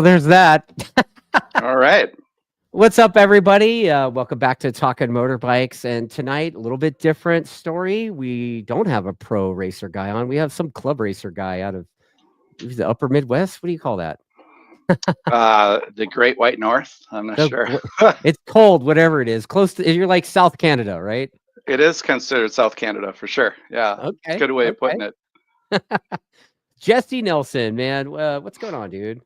So there's that. All right. What's up, everybody? Welcome back to Talkin Motorbikes. And tonight, a little bit different story. We don't have a pro racer guy on. We have some club racer guy out of the upper Midwest. What do you call that? The Great White North. I'm not sure. It's cold, whatever it is. Close to, you're like South Canada, right? It is considered South Canada for sure. Yeah. Okay. Good way of putting it. Jesse Nelson, man. What's going on, dude?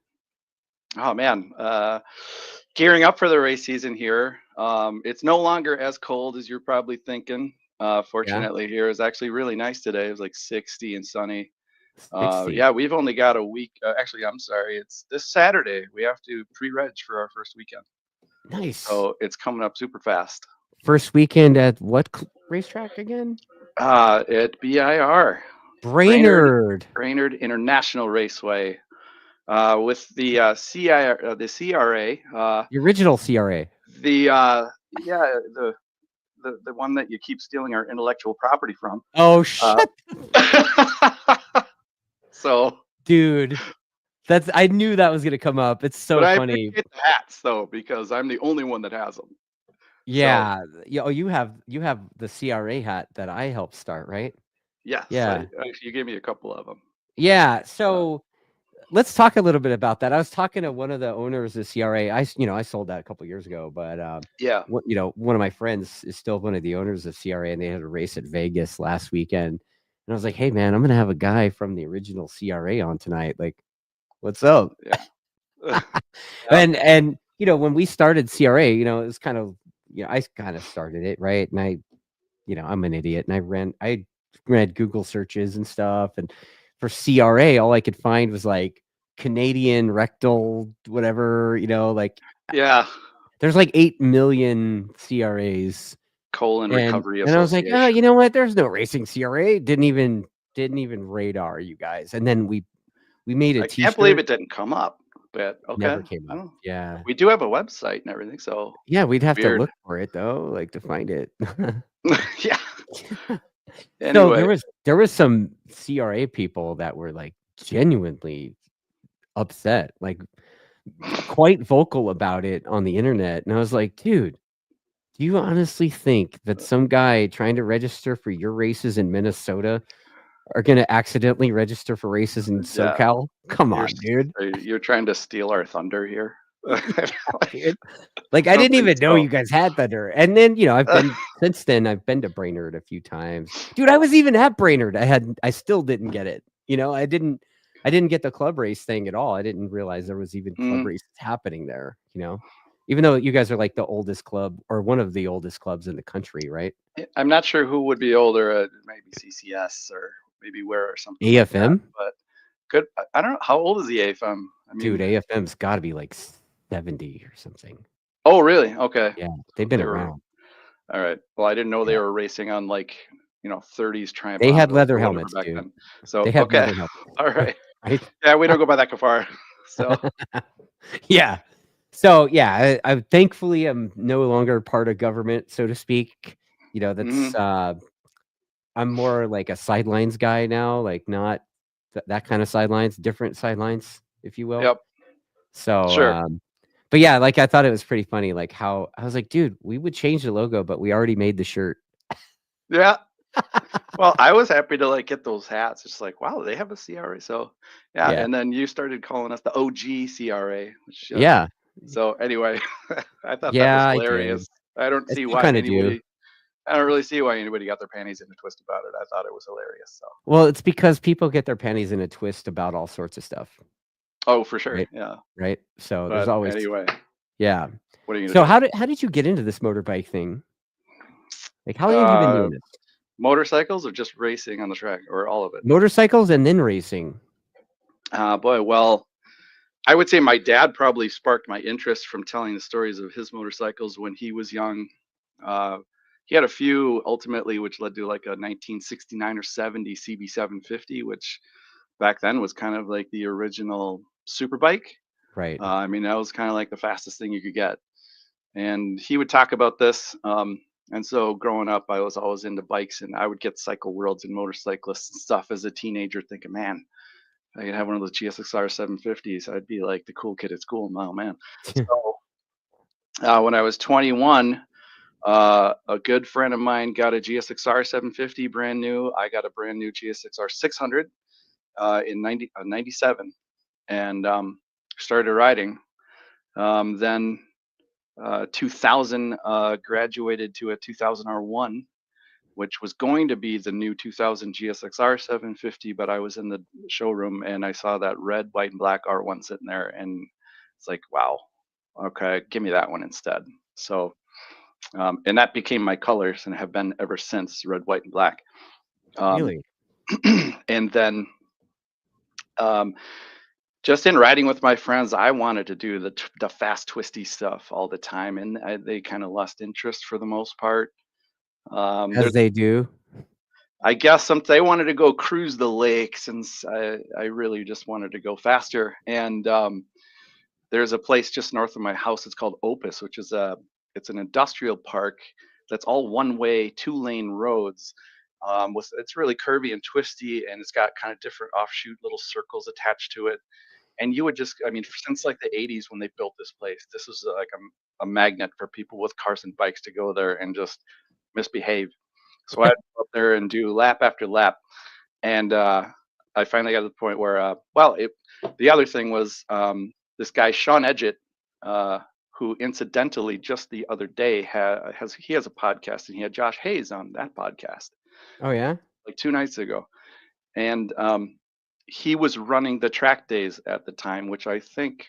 Oh, man. Gearing up for the race season here. It's no longer as cold as you're probably thinking. Fortunately, here is actually really nice today. It was like 60 and sunny. 60. Yeah, we've only got a week. Actually, I'm sorry. It's this Saturday. We have to pre-reg for our first weekend. Nice. So it's coming up super fast. First weekend at what racetrack again? At BIR. Brainerd International Raceway. With the CRA. The original CRA. The one that you keep stealing our intellectual property from. Oh shit. So, dude, I knew that was gonna come up. It's so funny. I the hats though, because I'm the only one that has them. Yeah. So, you have the CRA hat that I helped start, right? Yes. Yeah. You gave me a couple of them. Yeah. So let's talk a little bit about that. I was talking to one of the owners of CRA. I sold that a couple years ago, but yeah, one of my friends is still one of the owners of CRA, and they had a race at Vegas last weekend. And I was like, hey man, I'm gonna have a guy from the original CRA on tonight. Like, what's up? Yeah. And when we started CRA, it was kind of, I kind of started it, right? And I, I'm an idiot, and I ran Google searches and stuff, and for CRA, all I could find was like Canadian rectal, whatever, like, yeah, there's like 8 million CRAs. Colon Recovery Association. And I was like, oh, you know what? There's no racing CRA. Didn't even radar you guys. And then we made a I t-shirt. Can't believe it didn't come up. But okay, never came up. Yeah, we do have a website and everything. So yeah, we'd have to look for it though, like to find it. Yeah. Anyway. So there was some CRA people that were like genuinely upset, like quite vocal about it on the internet. And I was like, dude, do you honestly think that some guy trying to register for your races in Minnesota are going to accidentally register for races in SoCal? Come on, dude. You're trying to steal our thunder here. Like, I didn't even know you guys had thunder. And then, since then I've been to Brainerd a few times. Dude, I was even at Brainerd. I still didn't get it. I didn't get the club race thing at all. I didn't realize there was even club races happening there, even though you guys are like the oldest club or one of the oldest clubs in the country, right? I'm not sure who would be older, maybe CCS or maybe where or something. AFM? Like that, but good. I don't know. How old is the AFM? Dude, AFM's got to be like 70 or something. Oh, really? Okay. Yeah, they've been around. All right. Well, I didn't know they were racing on 30s Triumph. They had leather helmets, dude. Then. So they had leather helmets. All right. Right? Yeah, we don't go by that far. So yeah. So yeah, I thankfully I'm no longer part of government, so to speak. That's I'm more like a sidelines guy now, like not that kind of sidelines, different sidelines, if you will. Yep. So sure. But yeah, like I thought it was pretty funny, like how I was like, dude, we would change the logo, but we already made the shirt. Yeah. Well, I was happy to get those hats. It's like, wow, they have a CRA. So yeah. And then you started calling us the OG CRA, which yeah. So anyway, I thought that was hilarious. I don't see why anybody. I don't really see why anybody got their panties in a twist about it. I thought it was hilarious. So. Well, it's because people get their panties in a twist about all sorts of stuff. Oh, for sure. Right? Yeah. Right. So there's always anyway. Yeah. What are you? So how did you get into this motorbike thing? Like, how long have you been doing this? Motorcycles or just racing on the track, or all of it? Motorcycles and then racing. Boy, well, I would say my dad probably sparked my interest from telling the stories of his motorcycles when he was young. He had a few ultimately, which led to like a 1969 or 70 CB750, which back then was kind of like the original super bike. Right. I mean, that was kind of like the fastest thing you could get. And he would talk about this. And so growing up, I was always into bikes, and I would get cycle worlds and motorcyclists and stuff as a teenager thinking, man, I could have one of those GSXR 750s. I'd be like the cool kid at school. Oh man. So when I was 21, a good friend of mine got a GSXR 750 brand new. I got a brand new GSXR 600 in 97 and started riding. Then 2000 graduated to a 2000 R1, which was going to be the new 2000 GSXR 750, but I was in the showroom and I saw that red, white, and black R1 sitting there, and it's like, wow, okay, give me that one instead. So, and that became my colors and have been ever since, red, white, and black. Really? And then, just in riding with my friends, I wanted to do the fast, twisty stuff all the time, and they kind of lost interest for the most part. As they do. I guess they wanted to go cruise the lakes, and I really just wanted to go faster. And there's a place just north of my house. It's called Opus, which is it's an industrial park that's all one-way, two-lane roads. It's really curvy and twisty, and it's got kind of different offshoot little circles attached to it. And you would just, I mean, since like the 80s when they built this place, this was like a magnet for people with cars and bikes to go there and just misbehave. So I'd go up there and do lap after lap. And I finally got to the point where, the other thing was this guy, Sean Edgett, who incidentally just the other day has a podcast, and he had Josh Hayes on that podcast. Oh, yeah? Like 2 nights ago. And he was running the TrackDaz at the time, which I think,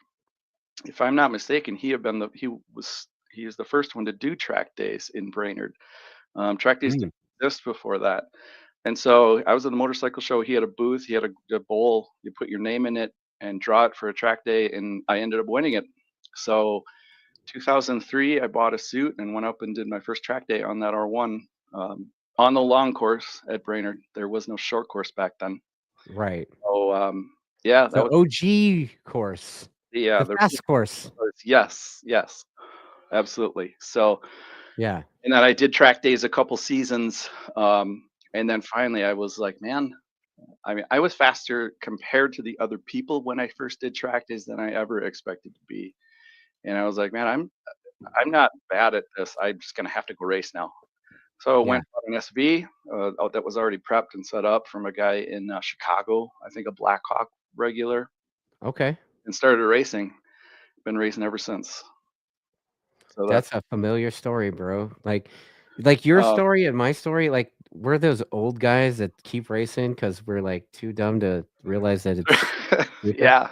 if I'm not mistaken, he is the first one to do TrackDaz in Brainerd. TrackDaz didn't exist before that. And so I was at the motorcycle show. He had a booth. He had a bowl. You put your name in it and draw it for a track day, and I ended up winning it. So 2003, I bought a suit and went up and did my first track day on that R1 on the long course at Brainerd. There was no short course back then. Right. So yeah, the OG course. Yeah, the fast course. Yes, absolutely. So yeah, and then I did track days a couple seasons, and then finally I was like, man, I mean, I was faster compared to the other people when I first did track days than I ever expected to be. And I was like, man, I'm not bad at this. I'm just gonna have to go race now. So I went on an SV that was already prepped and set up from a guy in Chicago, I think a Blackhawk regular. Okay. And started racing. Been racing ever since. So that's a familiar story, bro. Like your story and my story, like we're those old guys that keep racing because we're like too dumb to realize that it's yeah.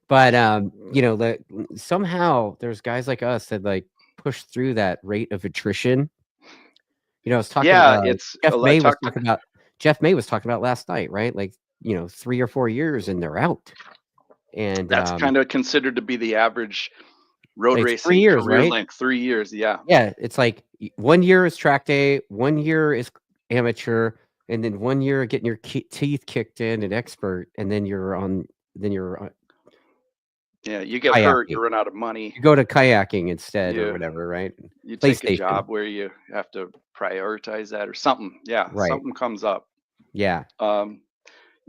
But somehow there's guys like us that like push through that rate of attrition. I was talking about Jeff May was talking about last night, right? Like 3 or 4 years and they're out. And that's kind of considered to be the average road racing 3 years, career right? length. 3 years, yeah. Yeah, it's like 1 year is track day, 1 year is amateur, and then 1 year getting your teeth kicked in and expert, and then you're on. Yeah, you get hurt, you run out of money. You go to kayaking instead or whatever, right? You take a job where you have to prioritize that or something. Yeah, something comes up. Yeah.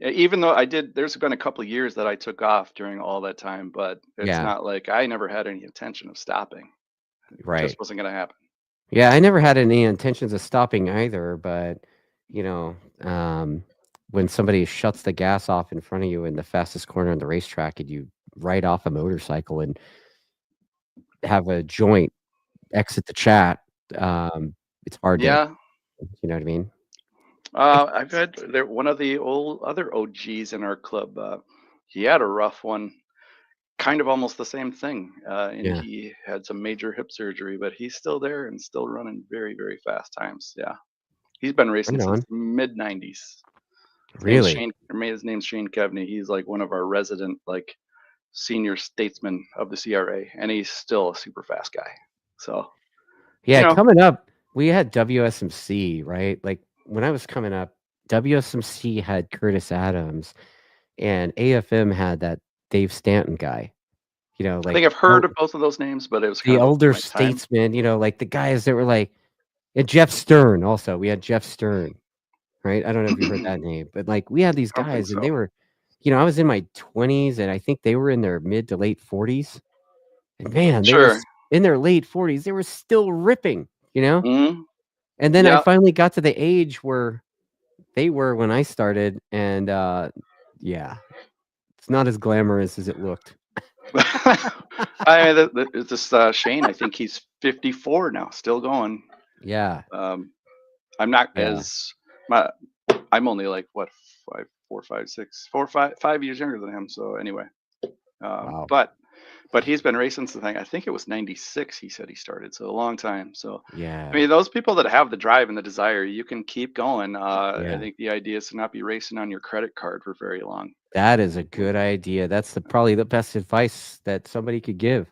Even though there's been a couple of years that I took off during all that time, but it's not like I never had any intention of stopping. Right. It just wasn't going to happen. Yeah, I never had any intentions of stopping either, but when somebody shuts the gas off in front of you in the fastest corner on the racetrack and you ride off a motorcycle and have a joint exit the chat, it's hard to, you know what I mean? I've had one of the other OGs in our club. He had a rough one, kind of almost the same thing. And he had some major hip surgery, but he's still there and still running very, very fast times. Yeah. He's been racing since the mid 90s. Really? His name's Shane Kevney. He's like one of our resident, like senior statesmen of the CRA, and he's still a super fast guy. So, coming up, we had WSMC, right? Like when I was coming up, WSMC had Curtis Adams, and AFM had that Dave Stanton guy. I think I've heard of both of those names, but it was the older statesmen. Like the guys that were like, and Jeff Stern. Also, we had Jeff Stern, right? I don't know if you heard that name, but like we had these guys, and they were, I was in my 20s, and I think they were in their mid to late 40s. And man, they were Sure. in their late 40s. They were still ripping, Mm-hmm. And then I Yeah. finally got to the age where they were when I started, and yeah, it's not as glamorous as it looked. It's just Shane. I think he's 54 now, still going. Yeah. I'm not Yeah. I'm only like what 5 years younger than him. So anyway, Wow. but he's been racing since I think it was '96. He said he started, so a long time. So Yeah. I mean, those people that have the drive and the desire, you can keep going. I Yeah. think the idea is to not be racing on your credit card for very long. That is a good idea. That's probably the best advice that somebody could give.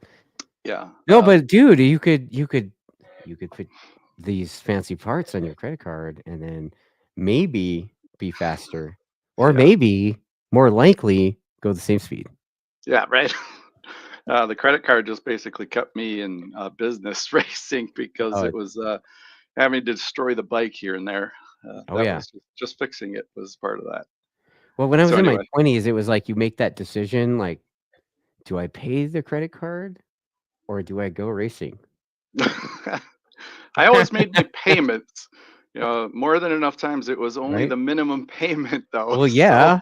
Yeah. No, but dude, you could put these fancy parts on your credit card and then maybe be faster, or Yeah. maybe more likely go the same speed. Yeah, right. The credit card just basically kept me in business racing because it was having to destroy the bike here and there. Oh That yeah. was just fixing it was part of that. Well, when I was So in my anyway, 20s, it was like you make that decision, like, do I pay the credit card or do I go racing? I always made my payments. More than enough times it was only Right? the minimum payment though. Well, So yeah.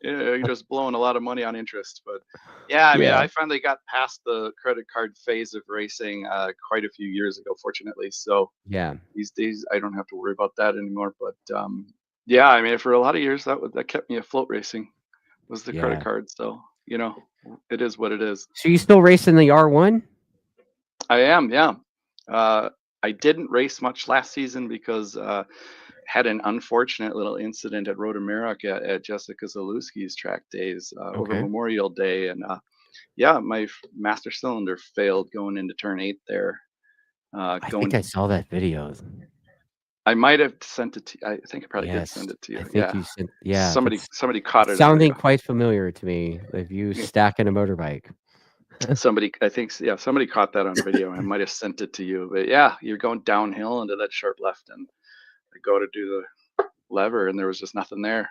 you're just blowing a lot of money on interest. But yeah, I mean, Yeah. I finally got past the credit card phase of racing quite a few years ago, fortunately. So Yeah. these days I don't have to worry about that anymore. But yeah, I mean, for a lot of years that kept me afloat racing was the credit Yeah. card. So it is what it is. So you still racing the R1? I am, yeah. I didn't race much last season because had an unfortunate little incident at Road America at Jessica Zalewski's track days over Okay. Memorial Day, and yeah, my master cylinder failed going into turn 8 there. I think I saw that video. I might have sent it to you. I think I probably did Yes. send it to you. I think Yeah, you sent, yeah. That's somebody caught it on sounding video. quite familiar to me. Of you stacking a motorbike. I think, yeah, somebody caught that on video. I might have sent it to you, but yeah, you're going downhill into that sharp left, and I go to do the lever, and there was just nothing there.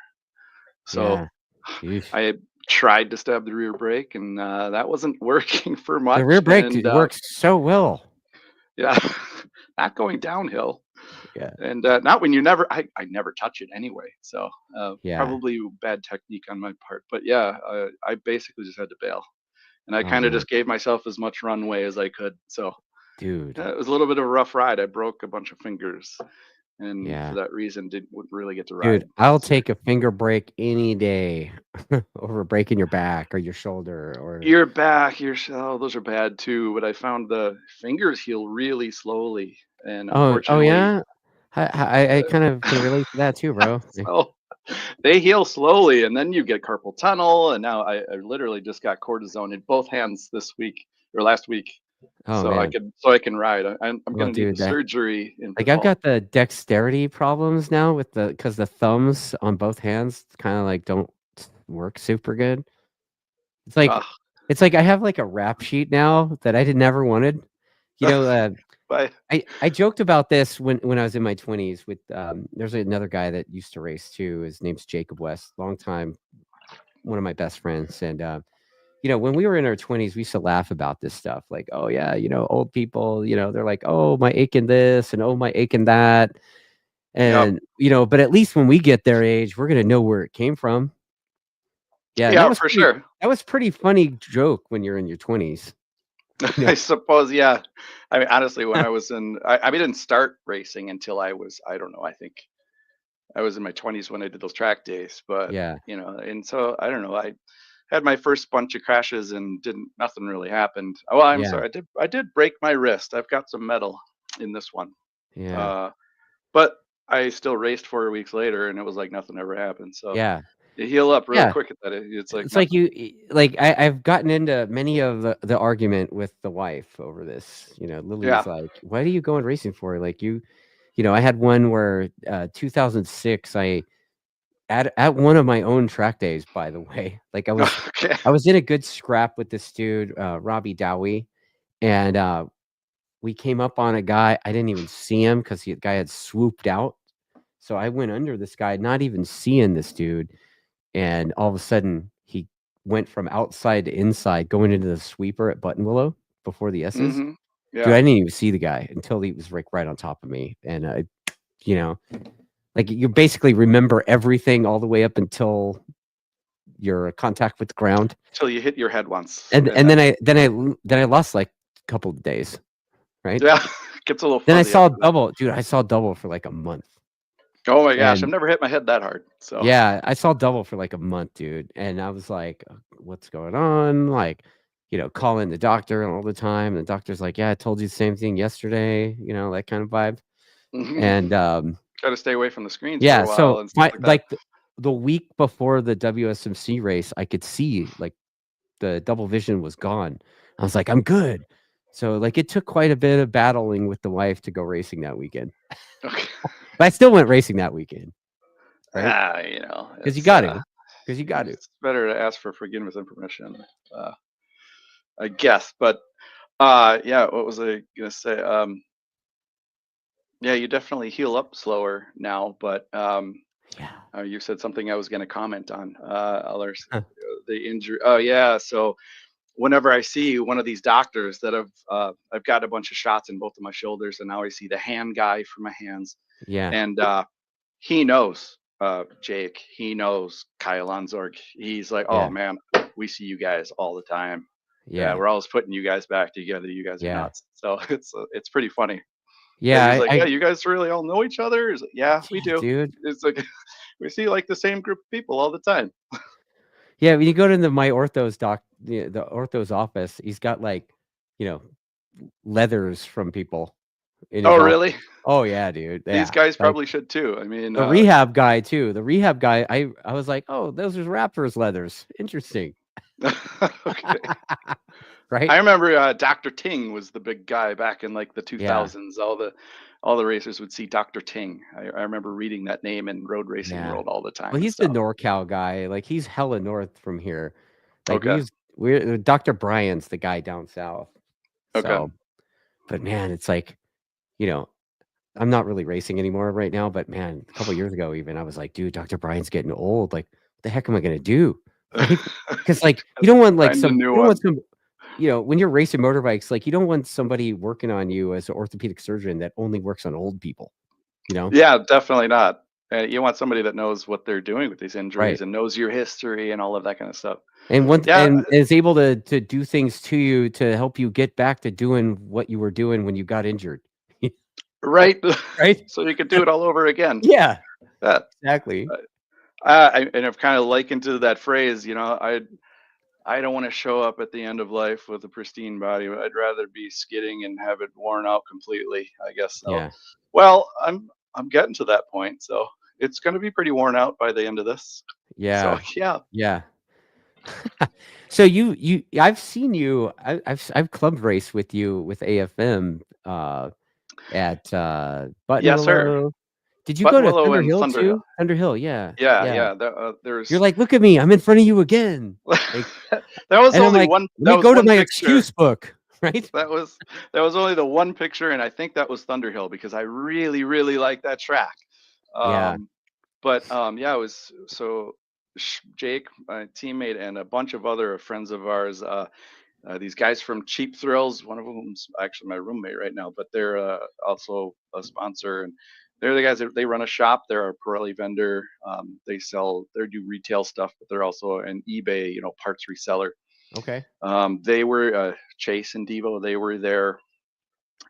So Yeah. Sheesh. I tried to stab the rear brake, and that wasn't working for The rear much. brake And works so well. yeah, not going downhill. Yeah. And not when I never touch it anyway. So Yeah. probably bad technique on my part. But yeah, I basically just had to bail. And I Oh kind of man, just gave myself as much runway as I could. So dude. it was a little bit of a rough ride. I broke a bunch of fingers, and Yeah. for that reason, wouldn't really get to Dude, ride. I'll take a finger break any day over breaking your back or your shoulder or Your back, those are bad too. But I found the fingers heal really slowly, and oh unfortunately, yeah. I kind of can relate to that too, bro. so they heal slowly, and then you get carpal tunnel. And now I literally just got cortisone in both hands this week or last week, Oh so man. I can ride. I'm Well, gonna need the dude, surgery in the like I've fall. got the dexterity problems now with because the thumbs on both hands kind of like don't work super good. It's like Ugh, I have like a rap sheet now that I never wanted. You know, but I joked about this when I was in my 20s with there's another guy that used to race too. His name's Jacob West, long time, one of my best friends. And when we were in our 20s, we used to laugh about this stuff. Like, oh yeah, old people, they're like, oh my aching this and oh my aching that. yep. And but at least when we get their age, we're gonna know where it came from. Yeah, and Yeah, for sure. that was pretty funny joke when you're in your 20s. I suppose, yeah. I mean, honestly, when I was I didn't start racing until I was, I don't know, I think I was in my 20s when I did those track days. But, Yeah. and so I don't know, I had my first bunch of crashes and nothing really happened. Oh, I'm Yeah. sorry. I did break my wrist. I've got some metal in this one. Yeah. But I still raced 4 weeks later, and it was like nothing ever happened. So Yeah. you heal up real Yeah. quick at that. It's like It's like nothing. I've gotten into many of the argument with the wife over this. Lily's Yeah. like, "Why do you go in racing for?" Like I had one where 2006. I at one of my own track days, by the way. Like Okay. I was in a good scrap with this dude, Robbie Dowie, and we came up on a guy. I didn't even see him because the guy had swooped out. So I went under this guy, not even seeing this dude. and all of a sudden he went from outside to inside, going into the sweeper at Buttonwillow before the S's. Dude, Yeah. I didn't even see the guy until he was right on top of me, and you know, like you basically remember everything all the way up until your contact with the ground. Till you hit your head once, and then I lost like a couple of days, right? Yeah, gets a little. Then I fuzzy saw after that. double, dude. I saw double for like a month. Oh my gosh, I've And never hit my head that hard. So yeah, I saw double for like a month, dude. And I was like, what's going on? Like, calling the doctor all the time. And the doctor's like, yeah, I told you the same thing yesterday, that kind of vibe. And got to stay away from the screens for yeah, a while so and stuff like that. the week before the WSMC race, I could see like the double vision was gone. I was like, I'm good. So like it took quite a bit of battling with the wife to go racing that weekend. Okay. But I still went racing that weekend. Right? Because you got to. Because you got to. It's better to ask for forgiveness and permission, I guess. But yeah, what was I gonna say? Yeah, you definitely heal up slower now, but you said something I was gonna comment on. Others, the injury. Oh yeah, so whenever I see one of these doctors that I've got a bunch of shots in both of my shoulders, and now I see the hand guy for my hands. Yeah. And he knows Jake. He knows Kyle Onzorg. He's like, oh man, we see you guys all the time. Yeah, we're always putting you guys back together. You guys are nuts. So it's pretty funny. Yeah, he's like, yeah, you guys really all know each other. He's like, yeah, we do, dude. It's like we see like the same group of people all the time. Yeah, when you go to my ortho's the ortho's office, he's got like, leathers from people. Oh, really? Oh yeah, dude. Yeah. These guys probably should too. I mean, the rehab guy too. The rehab guy, I was like, oh, those are Raptors leathers. Interesting. Okay. Right. I remember Dr. Ting was the big guy back in like the 2000s. All the racers would see Dr. Ting. I remember reading that name in road racing world all the time. Well, he's the NorCal guy. Like he's hella north from here. Like okay. we're Dr. Brian's the guy down south. Okay. So, but man, it's like, I'm not really racing anymore right now, but man, a couple years ago even I was like, dude, Dr. Brian's getting old. Like, what the heck am I gonna do? Because like you don't want like when you're racing motorbikes, like you don't want somebody working on you as an orthopedic surgeon that only works on old people. Yeah, definitely not. You want somebody that knows what they're doing with these injuries and knows your history and all of that kind of stuff. And and is able to do things to you to help you get back to doing what you were doing when you got injured. Right. Right. So you could do it all over again. Yeah. Exactly. And I've kind of likened to that phrase, I don't want to show up at the end of life with a pristine body. I'd rather be skidding and have it worn out completely, I guess. So. Yeah. Well, I'm getting to that point, so it's going to be pretty worn out by the end of this. Yeah. So, yeah. Yeah. So I've seen you. I've club raced with you with AFM at Buttonwillow. Yes, sir. Did you go to Thunderhill too? Thunderhill, yeah. Yeah. There's. You're like, look at me, I'm in front of you again. Like, that was only one. Let me go to my excuse book, right? That was only the one picture, and I think that was Thunderhill because I really, really like that track. But yeah, it was so. Jake, my teammate, and a bunch of other friends of ours. These guys from Cheap Thrills, one of them's actually my roommate right now, but they're also a sponsor, and they're the guys that they run a shop. They're a Pirelli vendor. They do retail stuff, but they're also an eBay, parts reseller. Okay. They were Chase and Devo. They were there,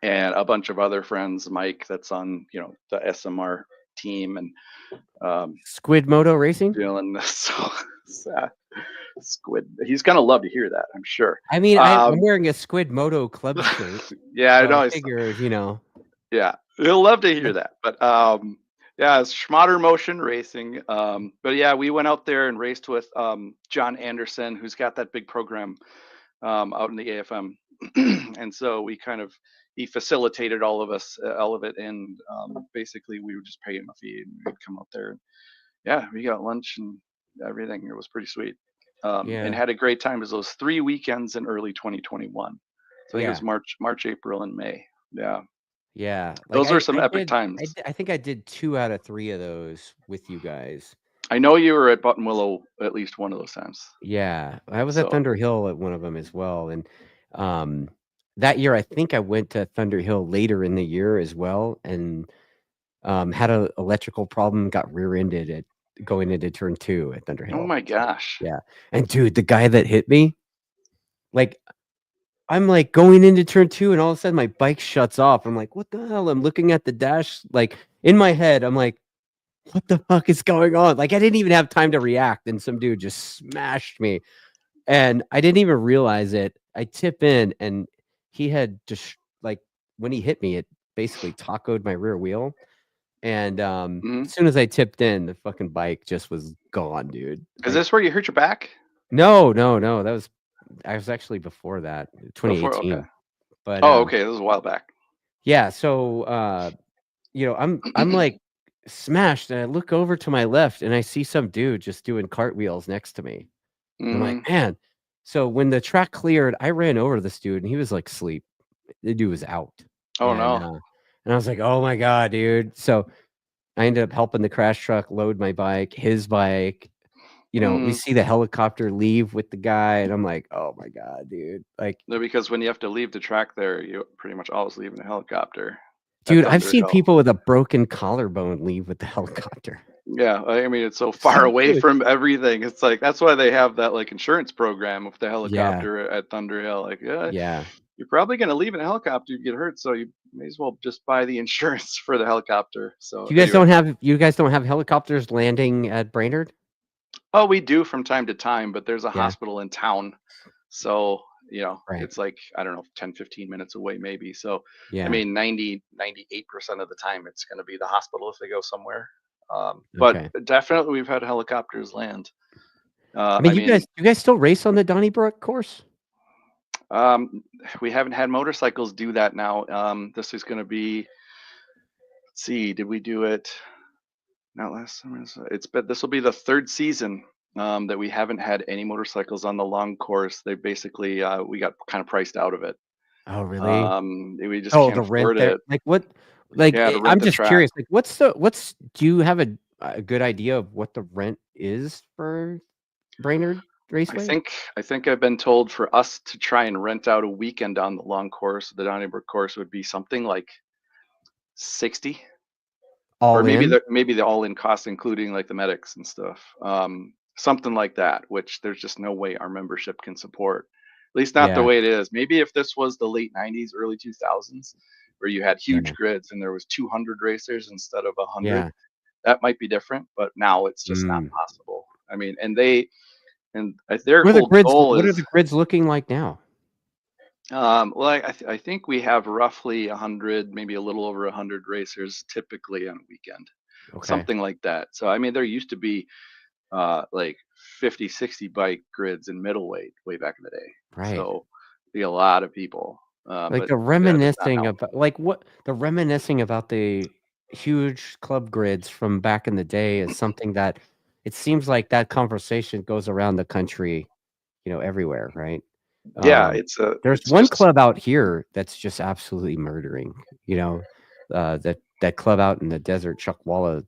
and a bunch of other friends. Mike, that's on the SMR team, and Squid Moto Racing. Feeling so Squid. He's gonna love to hear that, I'm sure. I mean, I'm wearing a Squid Moto club shirt. Yeah, I know. I figure, Yeah, he'll love to hear that. But yeah, it's Schmatter Motion Racing. But yeah, we went out there and raced with John Anderson, who's got that big program out in the AFM, and so he facilitated all of it, and basically we would just pay him a fee and we'd come out there. And yeah, we got lunch and everything. It was pretty sweet. And had a great time. It was those 3 weekends in early 2021. So I think it was March, April, and May. Yeah. Yeah. Those were some epic times. I think I did 2 out of 3 of those with you guys. I know you were at Buttonwillow at least one of those times. Yeah, I was at So, Thunder Hill at one of them as well, and, um, that year, I think I went to Thunder Hill later in the year as well, and, had a electrical problem, got rear-ended at going into turn 2 at Thunder oh Hill. my gosh. Yeah, and dude, the guy that hit me, like, I'm, like, going into turn 2, and all of a sudden, my bike shuts off. I'm like, "What the hell?" I'm looking at the dash, like, in my head, I'm like, "What the fuck is going on?" Like, I didn't even have time to react, and some dude just smashed me. And I didn't even realize it. I tip in, and he had just like, when he hit me, it basically tacoed my rear wheel, and, Mhm. as soon as I tipped in, the fucking bike just was gone, dude. Is Like, this where you hurt your back? no, no, no, that was I was actually before that, Before? Okay. 2018. But, Oh, okay. This was a while back. yeah, so, I'm, like, smashed, and I look over to my left, and I see some dude just doing cartwheels next to me. I'm like, Mhm. "Man." So when the track cleared, I ran over to this dude, and he was, like, asleep. The dude was out, Oh, no. and I was like, "Oh my god, dude." So I ended up helping the crash truck load my bike, his bike. We Mm. see the helicopter leave with the guy, and I'm like, "Oh my god, dude." Like, No, because when you have to leave the track there, you pretty much always leave in a helicopter at dude, I've Thunder seen Hill. people with a broken collarbone leave with the helicopter. Yeah, I mean, it's so far So away good. from everything. It's like that's why they have that like insurance program with the Yeah, helicopter at Thunder Hill. Like, yeah, yeah. you're probably gonna leave in a helicopter, you get hurt, so you may as well just buy the insurance for the helicopter. So anyway, You guys don't have helicopters landing at Brainerd? oh, we do from time to time, but there's a Yeah, hospital in town, so right. it's like I don't know, 10, 15 minutes away maybe. So I Yeah, mean, 98% of the time, it's gonna be the hospital if they go somewhere. But okay. definitely, we've had helicopters land. I mean, I mean, you guys still race on the Donnybrook course? um, we haven't had motorcycles do that now. This is going to be, let's see, did we do it? Not last summer. It's been, this will be the third season that we haven't had any motorcycles on the long course. They basically, we got kind of priced out of it. Oh, really? We just Oh, can't the rent afford there? it. Like, what like, Yeah, to rent I'm the just track. curious, like, do you have a good idea of what the rent is for Brainerd I Raceway? think I think I've been told for us to try and rent out a weekend on the long course, the Donnybrook course would be something like 60. Or All in? maybe the all-in cost, including like the medics and stuff, something like that, which there's just no way our membership can support. At least not the Yeah, way it is. Maybe if this was the late '90s, early 2000s, where you had huge yeah, grids and there was 200 racers instead of 100, yeah. that might be different. But now it's just not Mm. possible. I mean, their whole goal What are is, the grids looking like now? well, I think we have roughly 100, maybe a little over 100 racers typically on a weekend, Okay, something like that. So I mean, there used to be like 50, 60 bike grids in middleweight way back in the day. right. So be a lot of people. Like, But yeah, that's not how. the reminiscing about the huge club grids from back in the day is something that it seems like that conversation goes around the country, everywhere, right? Yeah, Um, there's it's one just, club out here that's just absolutely murdering, that club out in the desert, Chuckwalla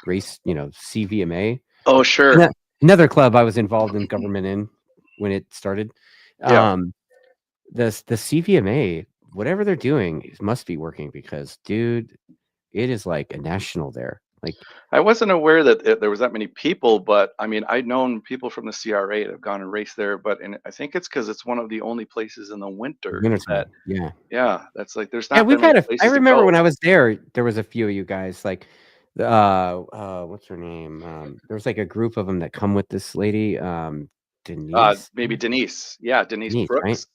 race, CVMA. oh And sure. that another club I was involved in government in when it started. Yeah. Um, the CVMA, whatever they're doing, it must be working because, dude, it is like a national there. Like, I wasn't aware that there was that many people, but I mean, I'd known people from the CRA that have gone and raced there, I think it's because it's one of the only places in the winter that, wintertime, yeah. yeah, that's like, there's Yeah, not that we've many had I places to remember when go. I was there was a few of you guys, like, what's her name? There was, like, a group of them that come with this lady, Denise? Maybe Denise. Yeah, Denise Denise, right? Brooks.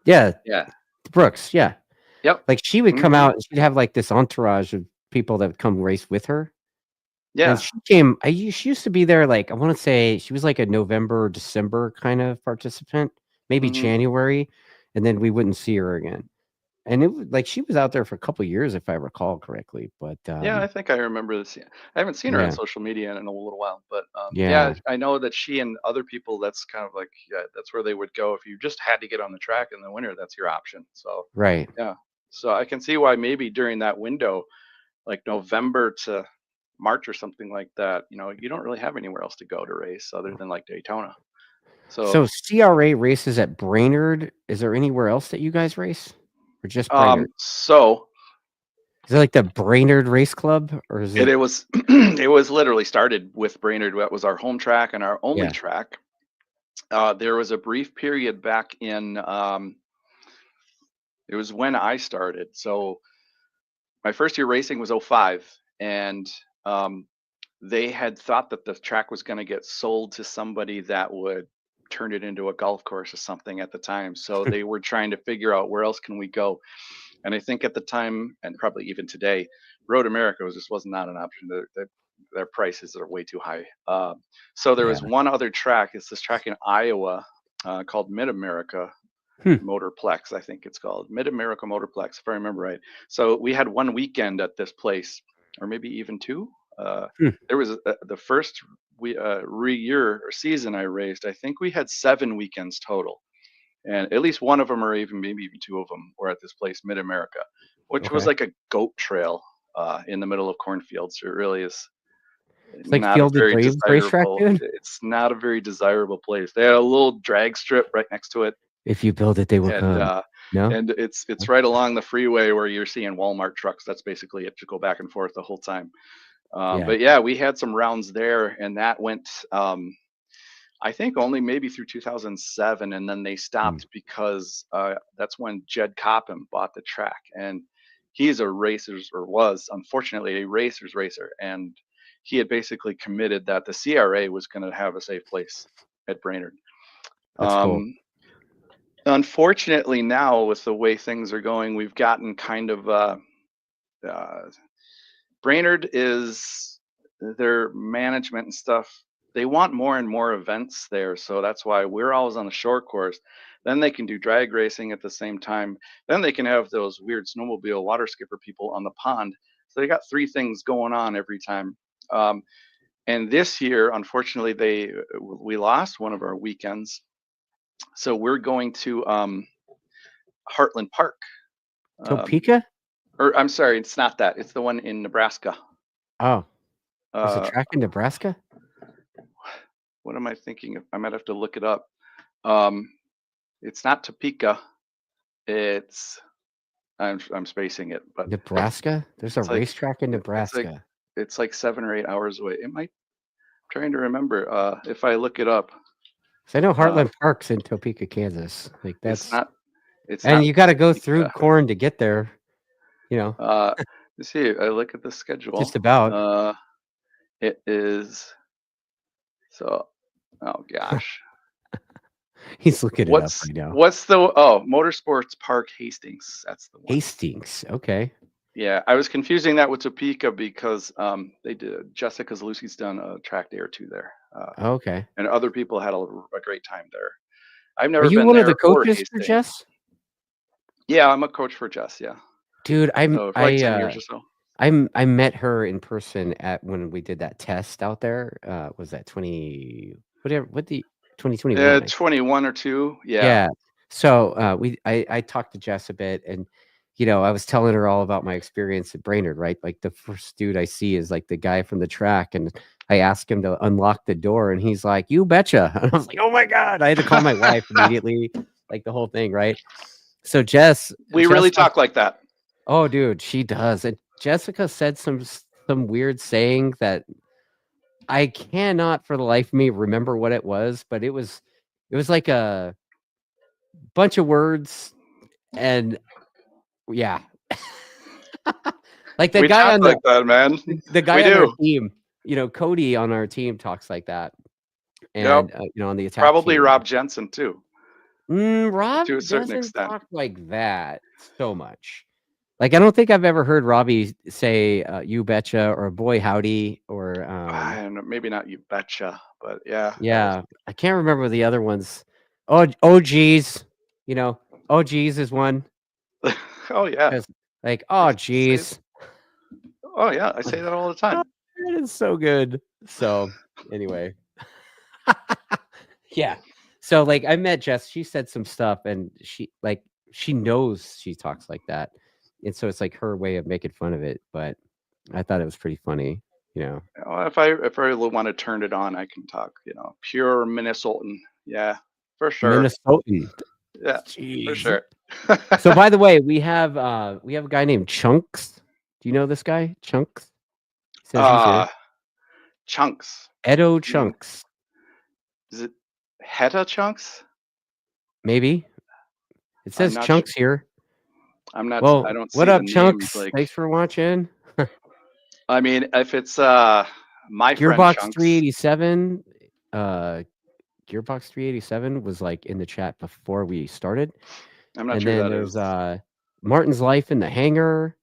Yeah, Yeah. Brooks, yeah. Yep. Like, she would come Hmm. out and she'd have, like, this entourage of people that would come race with her, and Yeah. she used to be there, like, I wanna say she was, like, a November or December kind of participant, maybe Hmm. January, and then we wouldn't see her again, and it was like, she was out there for a couple years, if I recall correctly, but, Yeah, I think I remember this. Yeah. I haven't seen her on yeah, social media in a little while, but yeah, yeah, I know that she and other people. That's kind of like, yeah, that's where they would go if you just had to get on the track in the winter. That's your option. So right. yeah, so I can see why maybe during that window, like November to March or something like that, you don't really have anywhere else to go to race other than like Daytona. So CRA races at Brainerd. Is there anywhere else that you guys race, or just Brainerd? So is it like the Brainerd Race Club, or is it? It was it was literally started with Brainerd. That was our home track and our only track. There was a brief period back in. It was when I started. So my first year racing was 05, and they had thought that the track was going to get sold to somebody that would turn it into a golf course or something at the time. So they were trying to figure out where else can we go. And I think at the time, and probably even today, Road America was not an option. Their prices are way too high. So there was one other track. It's this track in Iowa called Mid America Motorplex, I think it's called Mid America Motorplex, if I remember right. So we had one weekend at this place, or maybe even two. There was the first year or season I raced. I think we had 7 weekends total, and at least one of them, or maybe even 2 of them, were at this place, Mid America, which was like a goat trail in the middle of cornfields. So it really is. It's like Fielded Braves Racetrack, dude. It's not a very desirable place. They had a little drag strip right next to it. If you build it, they will come. No? And it's right along the freeway where you're seeing Walmart trucks. That's basically it, to go back and forth the whole time. But yeah, we had some rounds there, and that went, I think, only maybe through 2007, and then they stopped because that's when Jed Copham bought the track, and he's a racers, or was unfortunately a racers racer, and he had basically committed that the CRA was going to have a safe place at Brainerd. That's cool. Unfortunately, now with the way things are going, we've gotten kind of Brainerd is their management and stuff. They want more and more events there, so that's why we're always on the short course. Then they can do drag racing at the same time. Then they can have those weird snowmobile water skipper people on the pond. So they got 3 things going on every time. And this year, unfortunately, we lost one of our weekends. So we're going to Heartland Park. Topeka? Or I'm sorry, it's not that. It's the one in Nebraska. Oh. There's a track in Nebraska? What am I thinking of? I might have to look it up. It's not Topeka. It's I'm spacing it, but Nebraska? There's a racetrack in Nebraska. It's like 7 or 8 hours away. It might. I'm trying to remember if I look it up. So I know Heartland Park's in Topeka, Kansas. Like that's it's not. And you got to go through corn to get there. Let's see. I look at the schedule. Just about. It is. So, oh gosh. He's looking it up right now. What's the Motorsports Park Hastings? That's the one. Hastings. Okay. Yeah, I was confusing that with Topeka because they did. Jessica Zaluski's done a track day or 2 there. Okay. And other people had a great time there. I've never been there. Are you one of the coaches for Jess? Yeah, I'm a coach for Jess. Yeah. Dude, for like 10 years or so. I met her in person when we did that test out there. Was that 2021? Yeah, 21 or 2. Yeah. Yeah. So I talked to Jess a bit, and I was telling her all about my experience at Brainerd, right? Like the first dude I see is like the guy from the track, and I asked him to unlock the door, and he's like, "You betcha!" And I was like, "Oh my god!" I had to call my wife immediately, like the whole thing, right? So Jess, really talk like that. Oh, dude, she does. And Jessica said some weird saying that I cannot for the life of me remember what it was, but it was like a bunch of words, and yeah. Like the guy on like that, man. The guy on our team, Cody on our team talks like that. And on the attack probably team. Rob Jensen too. Rob to a certain doesn't extent talk like that so much. Like I don't think I've ever heard Robbie say "you betcha" or "boy howdy" or I don't know, maybe not "you betcha," but yeah. Yeah, I can't remember the other ones. Oh geez, oh geez is one. Oh yeah. Like oh geez. Oh yeah, I say that all the time. Oh, it is so good. So anyway, yeah. So like I met Jess. She said some stuff, and she knows she talks like that, and so it's like her way of making fun of it. But I thought it was pretty funny. You know, if I really want to turn it on, I can talk. Pure Minnesotan. Yeah, for sure. Minnesotan. Yeah, for Jeez. sure. So by the way, we have a guy named Chunks. Do you know this guy? Chunks? He says he's here. Chunks. Edo Chunks. Is it Heta Chunks? Maybe. It says Chunks here. I'm not. Well, I don't see what up, the Chunks? names, Thanks for watching. I mean, if it's my friend Gearbox Chunks, 387. Gearbox 387 was like in the chat before we started. I'm not and sure then that there's is. Martin's Life in the Hangar.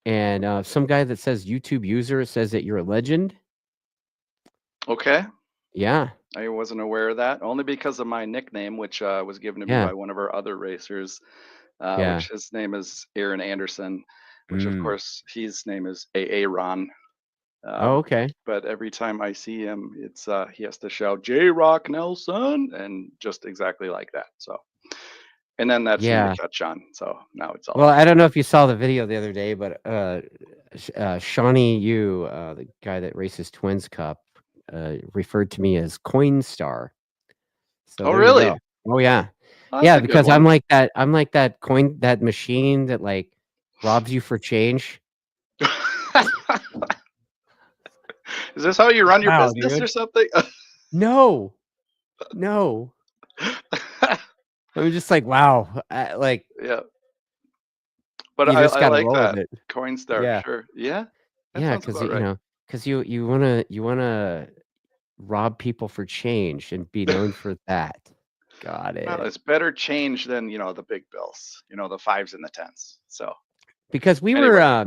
And some guy that says YouTube user says that you're a legend. Okay. Yeah. I wasn't aware of that, only because of my nickname, which was given to me by one of our other racers, which his name is Aaron Anderson, which of course his name is Aaron. Oh, okay. But every time I see him, it's he has to shout J-Rock Nelson, and just exactly like that. So, and then that's when you catch on. So now it's all. Well, I don't know if you saw the video the other day, but Shawnee Yu, the guy that races Twins Cup, referred to me as Coinstar. So oh, really? Oh, yeah. Well, yeah, because I'm like that. I'm like that that machine that like robs you for change. Is this how you run your business or something? No. I'm just like, wow. Like, yeah. But you just I gotta like roll that with it. Coinstar. Yeah. Sure. Yeah. Yeah, because you wanna rob people for change and be known for that. Got it. Well, it's better change than the big bills. The 5s and the 10s. So because we were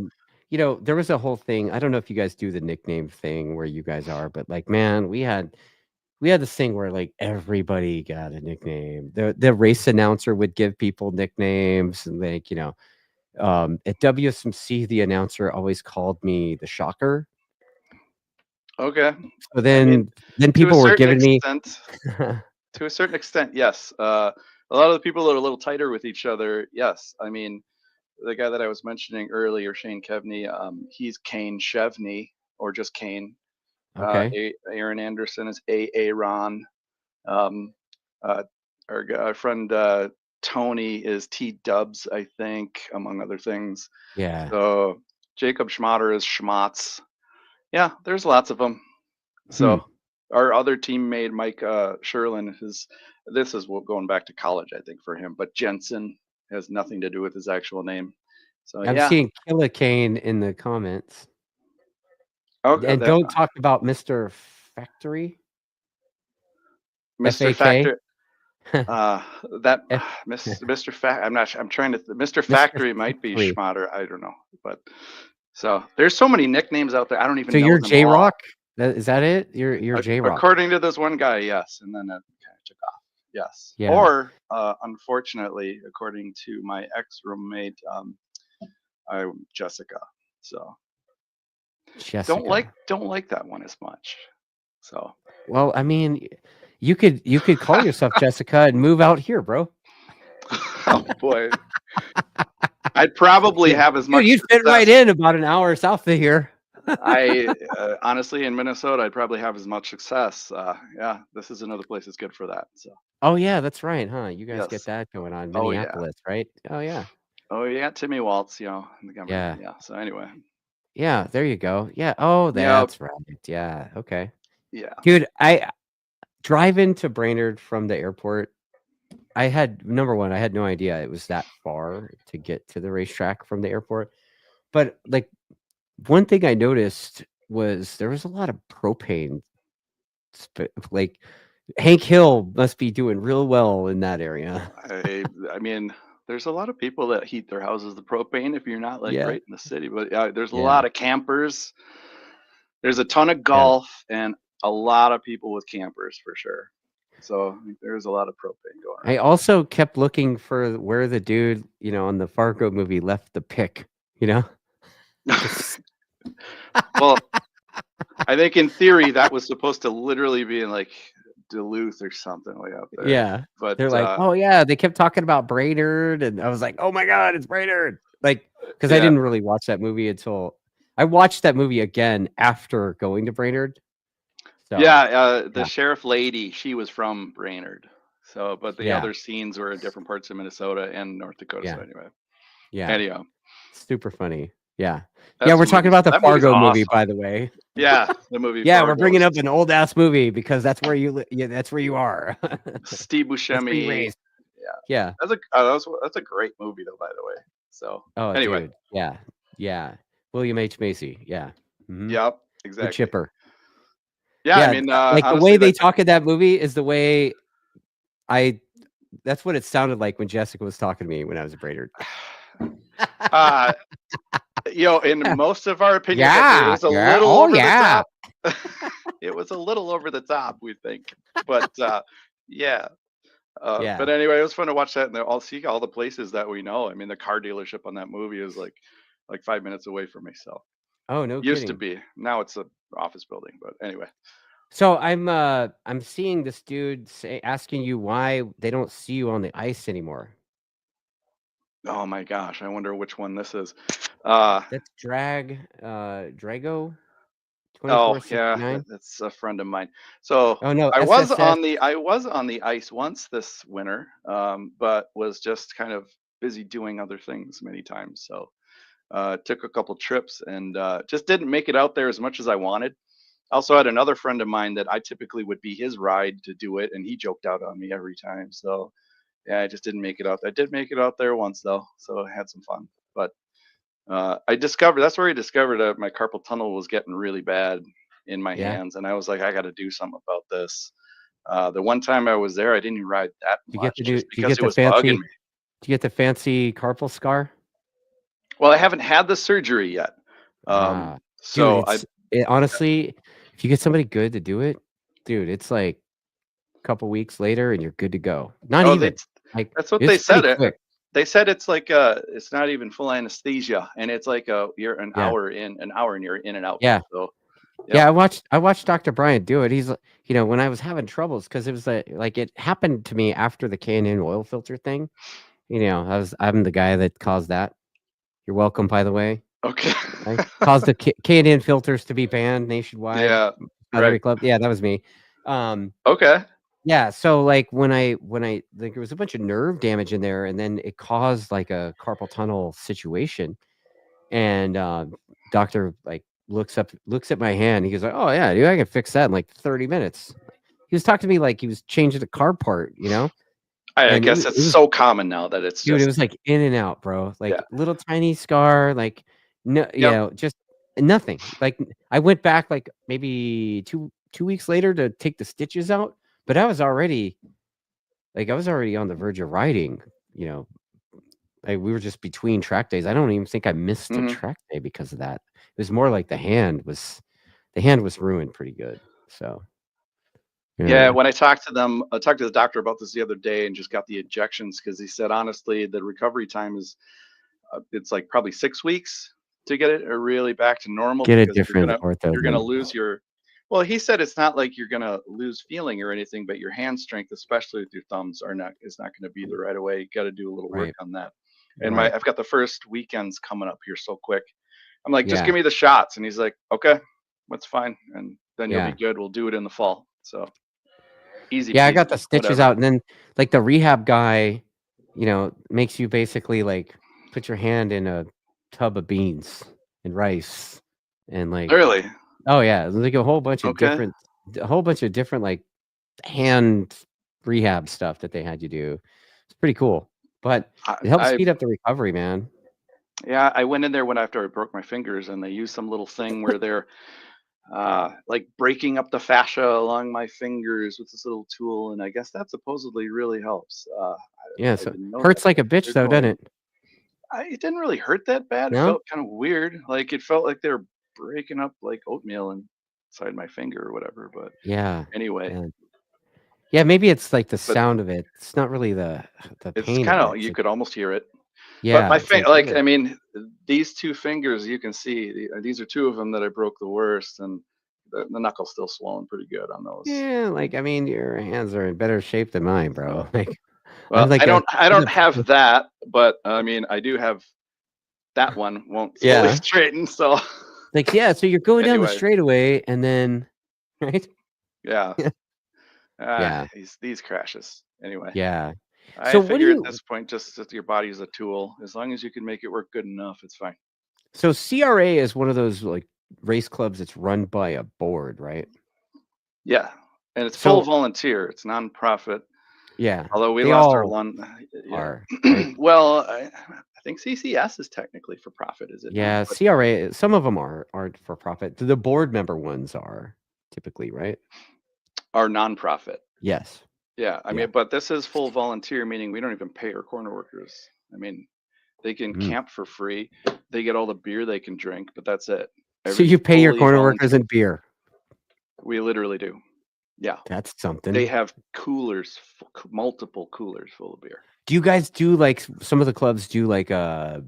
there was a whole thing. I don't know if you guys do the nickname thing where you guys are, but like, man, we had this thing where like everybody got a nickname. The race announcer would give people nicknames, and like, at WSMC, the announcer always called me the Shocker. Okay. So then people were giving me to a certain extent, yes. A lot of the people that are a little tighter with each other, yes. I mean, the guy that I was mentioning earlier, Shane Kevney, he's Kane Chevney, or just Kane. Okay. Aaron Anderson is Aaron. Our friend Tony is T Dubs, I think, among other things. Yeah. So Jacob Schmatter is Schmatz. Yeah, there's lots of them. So our other teammate Mike Sherlin, this is going back to college, I think, for him. But Jensen has nothing to do with his actual name. So I'm seeing Killa Kane in the comments. Oh, and don't talk about Mr. Factory. Mr. Factory. Mr. Factory. I'm trying to. Mr. Factory might be Schmatter. I don't know, but so there's so many nicknames out there. I don't even know. So you're J-Rock? Is that it? You're J-Rock. According to this one guy, yes, and then it kind of took off. Yes. Yeah. Or unfortunately, according to my ex-roommate, I'm Jessica. So Jessica. don't like that one as much. So well, I mean, you could call yourself Jessica and move out here, bro. Oh boy. I'd probably have as much. Dude, you'd fit right in about an hour south of here. I honestly, in Minnesota, I'd probably have as much success. Yeah, this is another place that's good for that. So. Oh yeah, that's right, huh? You guys get that going on, Minneapolis, right? Oh yeah. Oh yeah, Timmy Waltz, in the government. Yeah. So anyway. Yeah, there you go. Yeah. Oh, that's right. Yeah. Okay. Yeah. Dude, I drive into Brainerd from the airport. I had no idea it was that far to get to the racetrack from the airport. But like, one thing I noticed was there was a lot of propane. Like, Hank Hill must be doing real well in that area. I mean, there's a lot of people that heat their houses with propane if you're not right in the city. But there's a lot of campers. There's a ton of golf and a lot of people with campers for sure. So there's a lot of propane going on. I also kept looking for where the dude, on the Fargo movie left the pick, Well, I think in theory that was supposed to literally be in like Duluth or something way up there. Yeah. But they're like, oh yeah, they kept talking about Brainerd, and I was like, oh my God, it's Brainerd. Like, because I didn't really watch that movie until I watched that movie again after going to Brainerd. So the sheriff lady, she was from Brainerd. So, but the other scenes were in different parts of Minnesota and North Dakota. So anyway. Anyhow. Super funny. Yeah. We're talking about the Fargo movie, by the way. Yeah, the movie. Fargo. We're bringing up an old ass movie because that's where that's where you are. Steve Buscemi. Yeah. That's a great movie though, by the way. So anyway. Dude. Yeah. William H. Macy. Yeah. Mm-hmm. Yep. Exactly. The Chipper. Yeah. I mean, like honestly, the way they talk in that movie is the way that's what it sounded like when Jessica was talking to me when I was a Brainerd. In most of our opinions, it was a little over the top. It was a little over the top, we think. But But anyway, it was fun to watch that, and I'll see all the places that we know. I mean, the car dealership on that movie is like 5 minutes away from me. So used to be. Now it's an office building, but anyway. So I'm seeing this dude asking you why they don't see you on the ice anymore. Oh my gosh, I wonder which one this is. That's Drago. Oh yeah, that's a friend of mine. So I was on the ice once this winter, but was just kind of busy doing other things many times. So took a couple trips and just didn't make it out there as much as I wanted. Also had another friend of mine that I typically would be his ride to do it, and he joked out on me every time. So yeah, I just didn't make it out. I did make it out there once though, so I had some fun. But that's where I discovered that my carpal tunnel was getting really bad in my hands, and I was like, I got to do something about this. The one time I was there, I didn't even ride that much because it was bugging me. Do you get the fancy carpal scar? Well, I haven't had the surgery yet. So dude, honestly, if you get somebody good to do it, dude, it's like a couple weeks later and you're good to go. Not even. That's what they said. They said it's like it's not even full anesthesia, and it's like you're an hour and you're in and out. Yeah. So I watched Dr. Bryant do it. He's when I was having troubles because it was like it happened to me after the K&N oil filter thing. I'm the guy that caused that. You're welcome, by the way. Okay. I caused the K&N filters to be banned nationwide. Yeah. Every club. Yeah, that was me. Okay. Yeah, so like when I there was a bunch of nerve damage in there, and then it caused like a carpal tunnel situation, and doctor looks at my hand. He goes like, "Oh yeah, dude, I can fix that in like 30 minutes." He was talking to me like he was changing a car part, I guess it's so common now that it's dude. It was like in and out, bro. Like little tiny scar, like no, just nothing. Like I went back like maybe two weeks later to take the stitches out. But I was already on the verge of riding, we were just between track days. I don't even think I missed a track day because of that. It was more like the hand was ruined pretty good. So yeah, when I talked to the doctor about this the other day and just got the injections, because he said honestly the recovery time is it's like probably 6 weeks to get it really back to normal. Get a different ortho. You're gonna lose your. Well, he said it's not like you're gonna lose feeling or anything, but your hand strength, especially with your thumbs, is not gonna be there right away. You got to do a little work on that. And I've got the first weekends coming up here so quick. I'm like, just give me the shots, and he's like, okay, that's fine, and then you'll be good. We'll do it in the fall. So easy. Yeah, I got the stitches out, and then like the rehab guy, makes you basically like put your hand in a tub of beans and rice, and like really. Oh yeah, like a whole bunch of different like hand rehab stuff that they had you do. It's pretty cool, but it helps speed up the recovery, man. Yeah, I went in there after I broke my fingers, and they used some little thing where they're like breaking up the fascia along my fingers with this little tool, and I guess that supposedly really helps. Yeah, so hurts like a bitch though, doesn't it? It didn't really hurt that bad. No? It felt kind of weird. Like it felt like they're breaking up like oatmeal inside my finger or whatever. But anyway. Yeah, maybe it's like the sound of it. It's not really the pain. It's kind of you could almost hear it. Yeah. But my finger, I mean, these two fingers you can see. These are two of them that I broke the worst, and the knuckle's still swollen pretty good on those. Yeah, like I mean, your hands are in better shape than mine, bro. Like, well, I don't have that, but I mean, I do have that one won't fully straighten. So Like, yeah, so you're going down the Anyway, straightaway and then, right? yeah. Yeah. These crashes. Anyway, Yeah. I So what do figure at you this point, just that your body is a tool. As long as you can make it work good enough, it's fine. so CRA is one of those, like, race clubs that's run by a board, right? Yeah, and it's full So volunteer. It's nonprofit. yeah, Although we they lost our all one, yeah. are, right? Well, I think CCS is technically for profit, is it not? Yeah, But CRA, some of them aren't for profit. The board member ones are typically, right? our nonprofit. Yes. Yeah, I Yeah. mean, but this is full volunteer, meaning we don't even pay our corner workers. I mean, they can Mm. camp for free. They get all the beer they can drink, but that's it. So you pay your Fully corner workers volunteer. in beer. We literally do. Yeah. That's They something. have coolers, multiple coolers full of beer. Do you guys do, like, some of the clubs do, like, a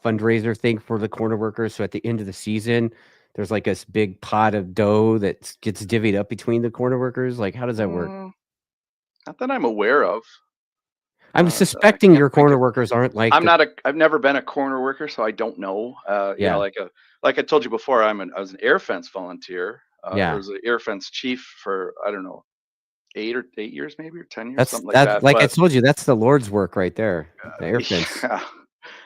fundraiser thing for the corner workers? So at the end of the season, there's, like, this big pot of dough that gets divvied up between the corner workers? Like, how does that work? Not that I'm aware of. I'm I suspecting can't your think corner of. workers aren't like I'm the not a. I've never been a corner worker, so I don't know. You know, yeah, like I told you before, I was an air fence volunteer. Or yeah. was an air fence chief for I don't know 8 years maybe or 10 years, That's something like that that. like I But told you, that's the Lord's work right there, the air fence, yeah,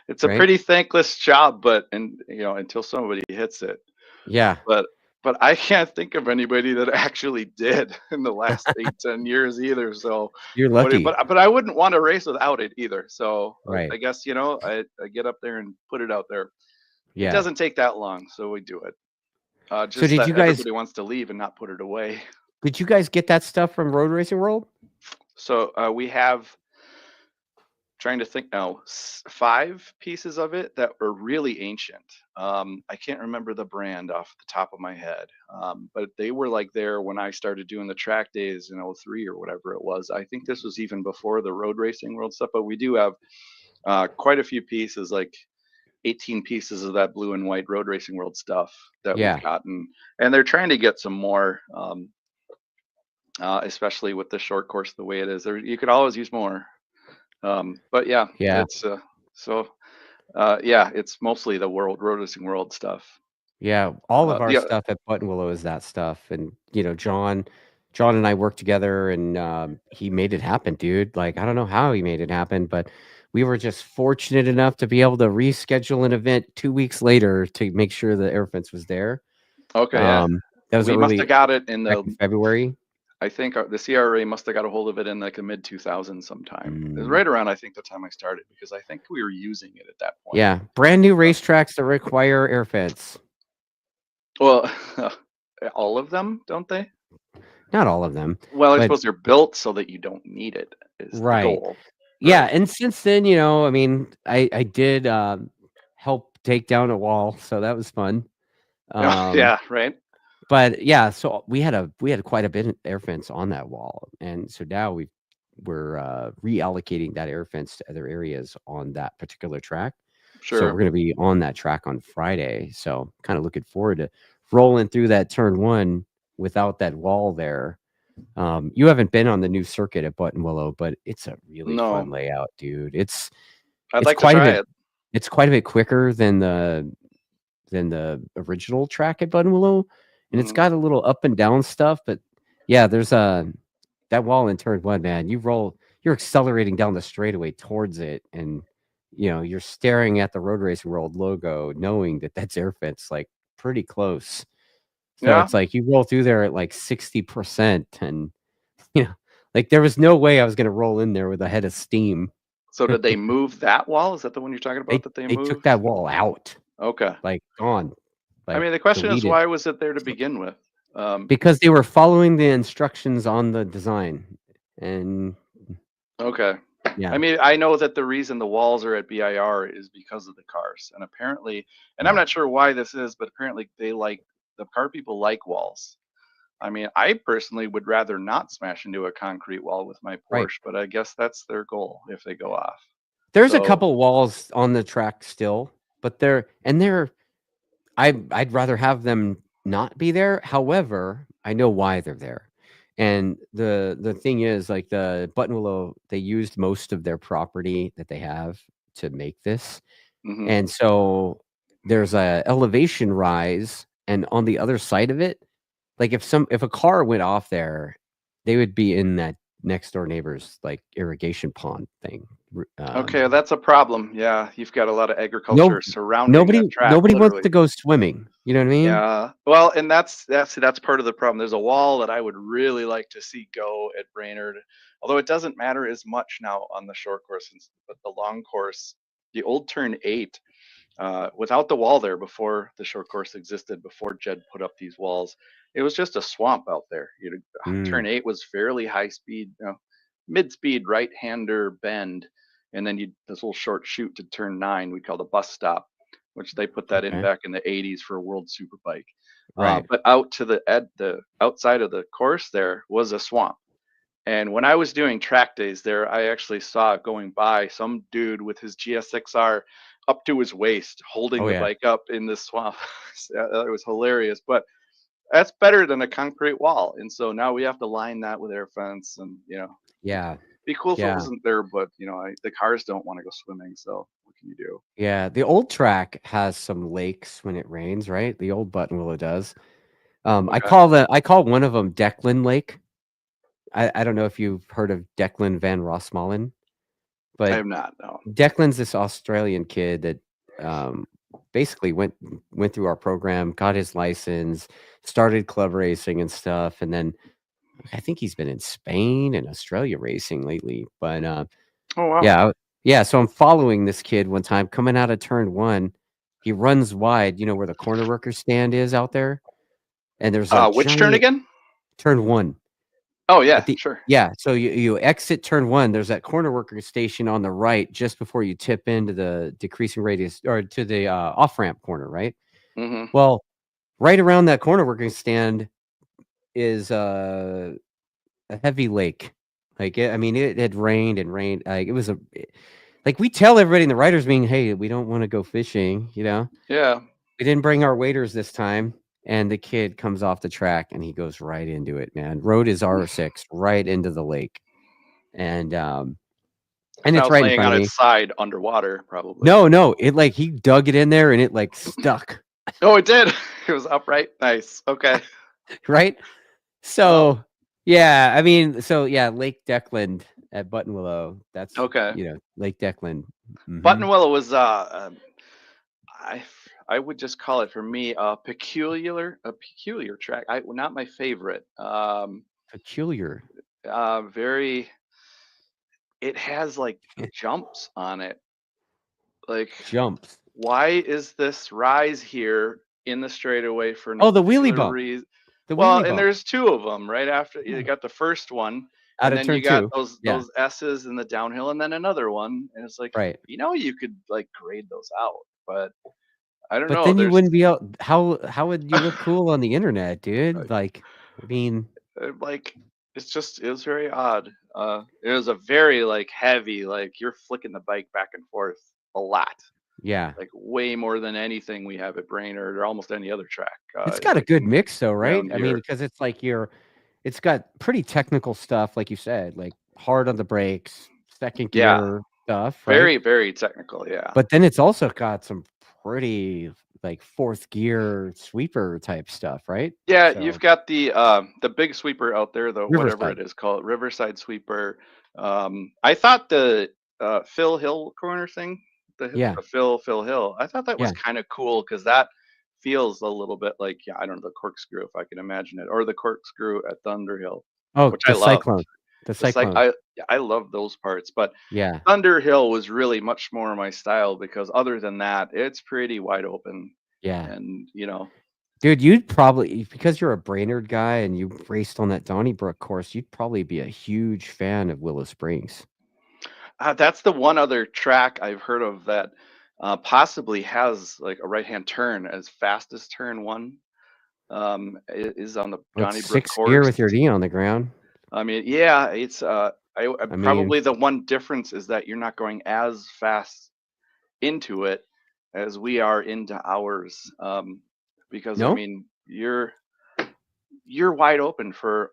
it's a right? pretty thankless job. But until somebody hits it. Yeah. But I can't think of anybody that actually did in the last 8, 10 years either. So You're lucky. but I wouldn't want to race without it either. So Right. I guess I get up there and put it out there. It Yeah. doesn't take that long, so we do it. So Just did that you guys everybody wants to leave and not put it away. get that stuff from Road Racing World? So we have trying to think now 5 pieces of it that were really ancient. I can't remember the brand off the top of my head, but they were like there when I started doing the TrackDaz in 03 or whatever it was. I think this was even before the Road Racing World stuff, but we do have quite a few pieces, like 18 pieces of that blue and white Road Racing World stuff that we've Yeah. gotten, and they're trying to get some more. Especially with the short course the way it is, you could always use more. But yeah, Yeah. it's yeah, it's mostly the Road Racing World stuff. Yeah, all of our Yeah, stuff at Button Willow is that stuff, and, John and I worked together, and, he made it happen, dude. Like, I don't know how he made it happen, but we were just fortunate enough to be able to reschedule an event 2 weeks later to make sure the air fence was there. okay, yeah. That was We must have got it back in February. I think the CRA must have got a hold of it in like a mid 2000s sometime. It was Mm. right around, I think, the time I started, because I think we were using it at that point. Yeah, brand new racetracks that require air fence. Well, all of them, don't they? Not all of them. Well, I but suppose they're built so that you don't need it, is the right. goal. Yeah, Right. and since then, I mean, I did, help take down a wall, so that was fun. Yeah, right. But yeah, so we had quite a bit of air fence on that wall, and so now we're reallocating that air fence to other areas on that particular track. So we're Sure. gonna be on that track on Friday. So kind of looking forward to rolling through that turn 1 without that wall there. You haven't been on the new circuit at Button Willow, but it's a really fun No, layout, dude. It's I'd it's like to quite a try bit it. it's quite a bit quicker than the original track at Button Willow, and it's Mhm. got a little up and down stuff, but yeah, there's that wall in turn 1, man. You're accelerating down the straightaway towards it, and you're staring at the Road Racing World logo, knowing that that's air fence, like, pretty close. So Yeah. it's like you roll through there at like 60%, and you know, like, there was no way I was gonna roll in there with a head of steam. So did they move that wall? Is that the one you're talking about They that they they took moved? that wall out, Okay. like, gone, I like, mean, the question is, deleted. why was it there to begin with? Because they were following the instructions on the design, and Okay. I yeah, mean, I know that the reason the walls are at BIR is because of the cars, and apparently, and I'm yeah, not sure why this is, but apparently the car people like walls. I mean, I personally would rather not smash into a concrete wall with my right. Porsche, but I guess that's their goal if they go off. There's a So, couple walls on the track still, but they're I'd rather have them not be there. However, I know why they're there. And the thing is, like, the Button Willow, they used most of their property that they have to make this. mhm. And so there's a elevation rise, and on the other side of it, like if a car went off there, they would be in that next door neighbor's like irrigation pond thing. Okay, that's a problem. Yeah, you've got a lot of agriculture No, surrounding that track, nobody wants literally. to go swimming. You know what I mean? Yeah. Well, and that's part of the problem. There's a wall that I would really like to see go at Brainerd, although it doesn't matter as much now on the short course, but the long course, the old turn 8, without the wall there before the short course existed, before Jed put up these walls, it was just a swamp out there. Turn 8 was fairly high speed, mid speed right hander bend, and then this little short shoot to turn 9 we call the bus stop, which they put that in back in the 80s for a World Superbike. Right. But out to the outside of the course there was a swamp. And when I was doing track days there, I actually saw going by some dude with his GSXR up to his waist, holding the bike up in this swamp. It was hilarious, but that's better than a concrete wall. And so now we have to line that with air fence, and Yeah. be cool if it wasn't there, but the cars don't want to go swimming, so what can you do? Yeah, the old track has some lakes when it rains, right? The old Buttonwillow does. I call one of them Declan Lake. I don't know if you've heard of Declan van Rosmalen, I but have not, no. Declan's this Australian kid that basically went through our program, got his license, started club racing and stuff, and then I think he's been in Spain and Australia racing lately. But Oh wow. yeah. So I'm following this kid one time coming out of turn 1. He runs wide, where the corner worker stand is out there, and there's a which turn again? Turn 1. Oh yeah, sure. Yeah, so you exit turn 1. There's that corner worker station on the right just before you tip into the decreasing radius or to the off ramp corner, right? Mm-hmm. Well, right around that corner working stand is a heavy lake. Like it had rained and rained. Like it was like we tell everybody in the riders meeting, hey, we don't want to go fishing. Yeah. We didn't bring our waders this time. And the kid comes off the track and he goes right into it, man. Rode his R6 right into the lake. And it's right in laying front on of me. its side underwater, probably. No, it he dug it in there and it stuck. Oh, it did. It was upright. Nice. Okay. Right. So yeah, Lake Declan at Buttonwillow. That's okay. Lake Declan. Mm-hmm. Buttonwillow was I would just call it, for me, a peculiar track. Not my favorite. Peculiar. Very. It has like jumps on it. Like jumps. Why is this rise here in the straightaway for no the wheelie bump? And there's 2 of them right after. You got the first one, and then you got those S's in the downhill, and then another one, and it's like, you could like grade those out, but I don't know. But then you wouldn't be out. How would you look cool on the internet, dude? Like, I mean, like it was very odd. It was a very like heavy, like you're flicking the bike back and forth a lot. Yeah. Like way more than anything we have at Brainerd or almost any other track. It's got a good mix though, right? I mean, because it's like it's got pretty technical stuff, like you said, like hard on the brakes, second gear stuff, right? Very, very technical, yeah. But then it's also got some pretty like 4th gear sweeper type stuff, right? Yeah, you've got the big sweeper out there, though, whatever it is called, Riverside sweeper. I thought the Phil Hill corner thing, the Phil Hill, I thought that was kind of cool because that feels a little bit like, I don't know, the corkscrew, if I can imagine it, or the corkscrew at Thunderhill, which I love. Cyclone. The Cyclone. I love those parts, but Thunderhill was really much more my style because other than that, it's pretty wide open. Yeah. And, dude, you'd probably, because you're a Brainerd guy and you raced on that Donnybrook course, you'd probably be a huge fan of Willow Springs. That's the one other track I've heard of that possibly has like a right-hand turn as fast as turn 1. Is on the Donnybrook course. 6th gear with your knee on the ground. I mean, yeah, it's probably the one difference is that you're not going as fast into it as we are into ours, because I mean you're wide open for,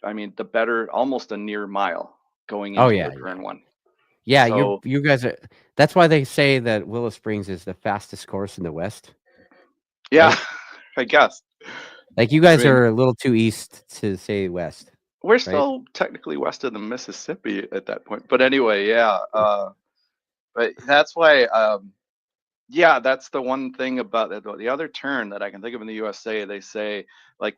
the better, almost a near mile going into the turn 1. Yeah, So you guys are. That's why they say that Willow Springs is the fastest course in the West, yeah, right? I guess. Like you I guys mean, are a little too east to say West, we're right? still technically west of the Mississippi at that point. But anyway, yeah. But that's why, yeah, that's the one thing about it. The other turn that I can think of in the USA, they say, like,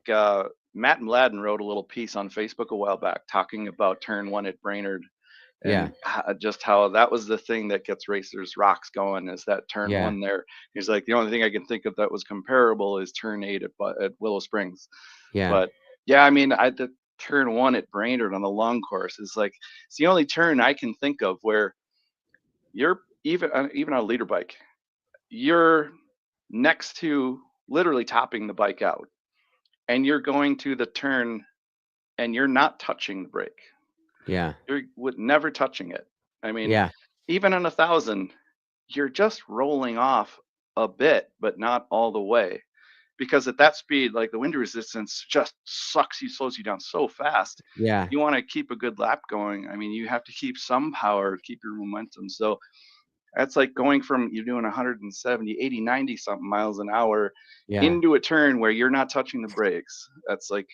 Matt and Ladden wrote a little piece on Facebook a while back talking about turn one at Brainerd, Yeah, and just how that was the thing that gets racers' rocks going, is that turn yeah, one there. He's like, the only thing I can think of that was comparable is turn eight at Willow Springs. yeah, But yeah, I mean, the turn one at Brainerd on the long course is like, it's the only turn I can think of where you're even on a leader bike, you're next to literally topping the bike out, and you're going to the turn and you're not touching the brake. yeah, You're never touching it. I mean, yeah, even on 1,000, you're just rolling off a bit, but not all the way. Because at that speed, like, the wind resistance just slows you down so fast. yeah, You want to keep a good lap going. I mean, you have to keep some power, keep your momentum. So that's like going from, you're doing 170, 80, 90 something miles an hour yeah. into a turn where you're not touching the brakes. That's like,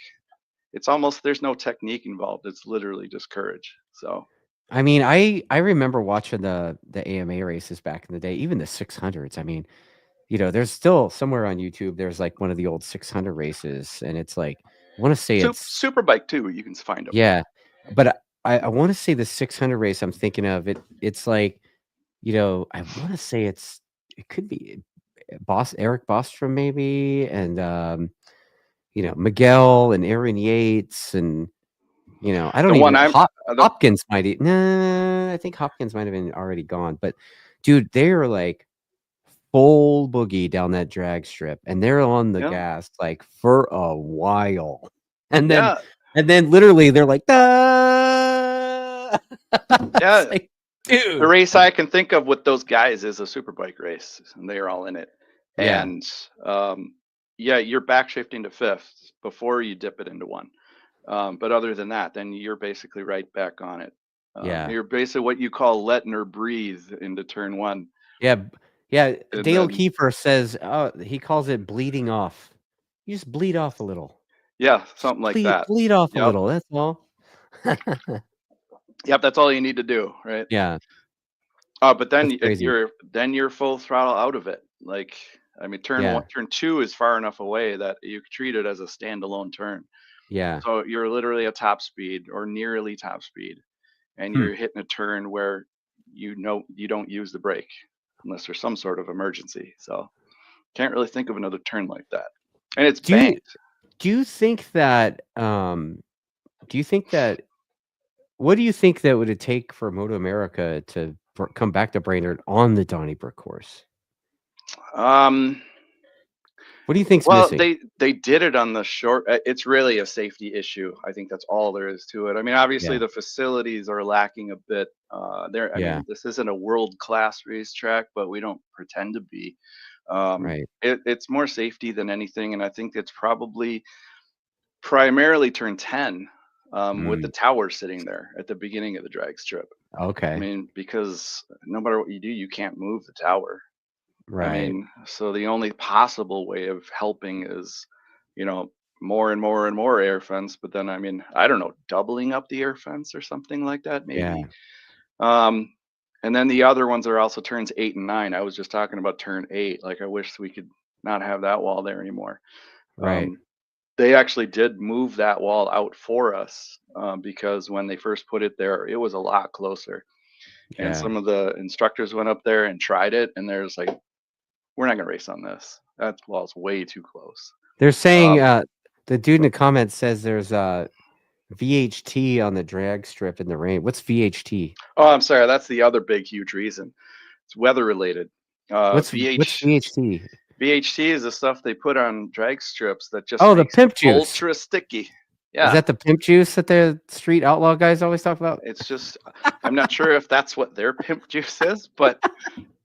it's almost, there's no technique involved. It's literally just courage. So I mean, I remember watching the AMA races back in the day, even the 600s. I mean, there's still somewhere on YouTube. There's like one of the old 600 races, and it's like I want to say it's super bike too, you can find them. yeah, but I want to say the 600 race I'm thinking of it's like I want to say it could be Eric Bostrom maybe, and Miguel and Aaron Yates, and I The don't one even I'm the Hopkins might I think Hopkins might have been already gone, but dude, they are like full boogie down that drag strip, and they're on the yeah, gas like for a while, and then yeah, literally they're like, "Ah!" It's yeah. like, The dude, race I can think of with those guys is a superbike race, and they are all in it. yeah, And yeah, you're back shifting to fifth before you dip it into one. But other than that, then you're basically right back on it. yeah, You're basically what you call letting her breathe into turn one, yeah, yeah. and Dale then Kiefer says, "Oh, he calls it bleeding off. You just bleed off a little, yeah, just something like that. bleed off a Yep, little. That's all." yep. That's all you need to do, right? Yeah, But then that's crazy. you're full throttle out of it. Like, I mean, Yeah, turn two is far enough away that you treat it as a standalone turn. yeah. So you're literally at top speed or nearly top speed, and Hmm. you're hitting a turn where you don't use the brake unless there's some sort of emergency. So can't really think of another turn like that. And it's Do you banked. do you think that do you think that what do you think that would it take for Moto America to come back to Brainerd on the Donnybrook course? Um, What do you think's well, missing? they did it on the short. It's really a safety issue. I think that's all there is to it. I mean, obviously Yeah, the facilities are lacking a bit. There. I yeah, mean, this isn't a world class racetrack, but we don't pretend to be. right. It's more safety than anything, and I think it's probably primarily turn 10, with the Mm, tower sitting there at the beginning of the drag strip. I okay. mean, because no matter what you do, you can't move the tower. I Right. mean, so the only possible way of helping is, you know, more and more and more air fence. But then, I mean, I don't know, doubling up the air fence or something like that, Yeah, maybe. Um, and then the other ones are also turns 8 and 9. I was just talking about turn 8. Like, I wish we could not have that wall there anymore. right. Um, they actually did move that wall out for us, because when they first put it there, it was a lot closer. And Yeah. some of the instructors went up there and tried it, and there's like, we're not gonna race on this. That wall's way too close. They're saying, Um, the dude in the comments says there's a VHT on the drag strip in the rain. What's VHT? oh, I'm sorry. That's the other big, huge reason. It's weather related. What's VHT? VHT is the stuff they put on drag strips that just Oh, the makes it pimp juice. ultra sticky. Is Yeah, that the pimp juice that the street outlaw guys always talk about? it's just, I'm not sure if that's what their pimp juice is, but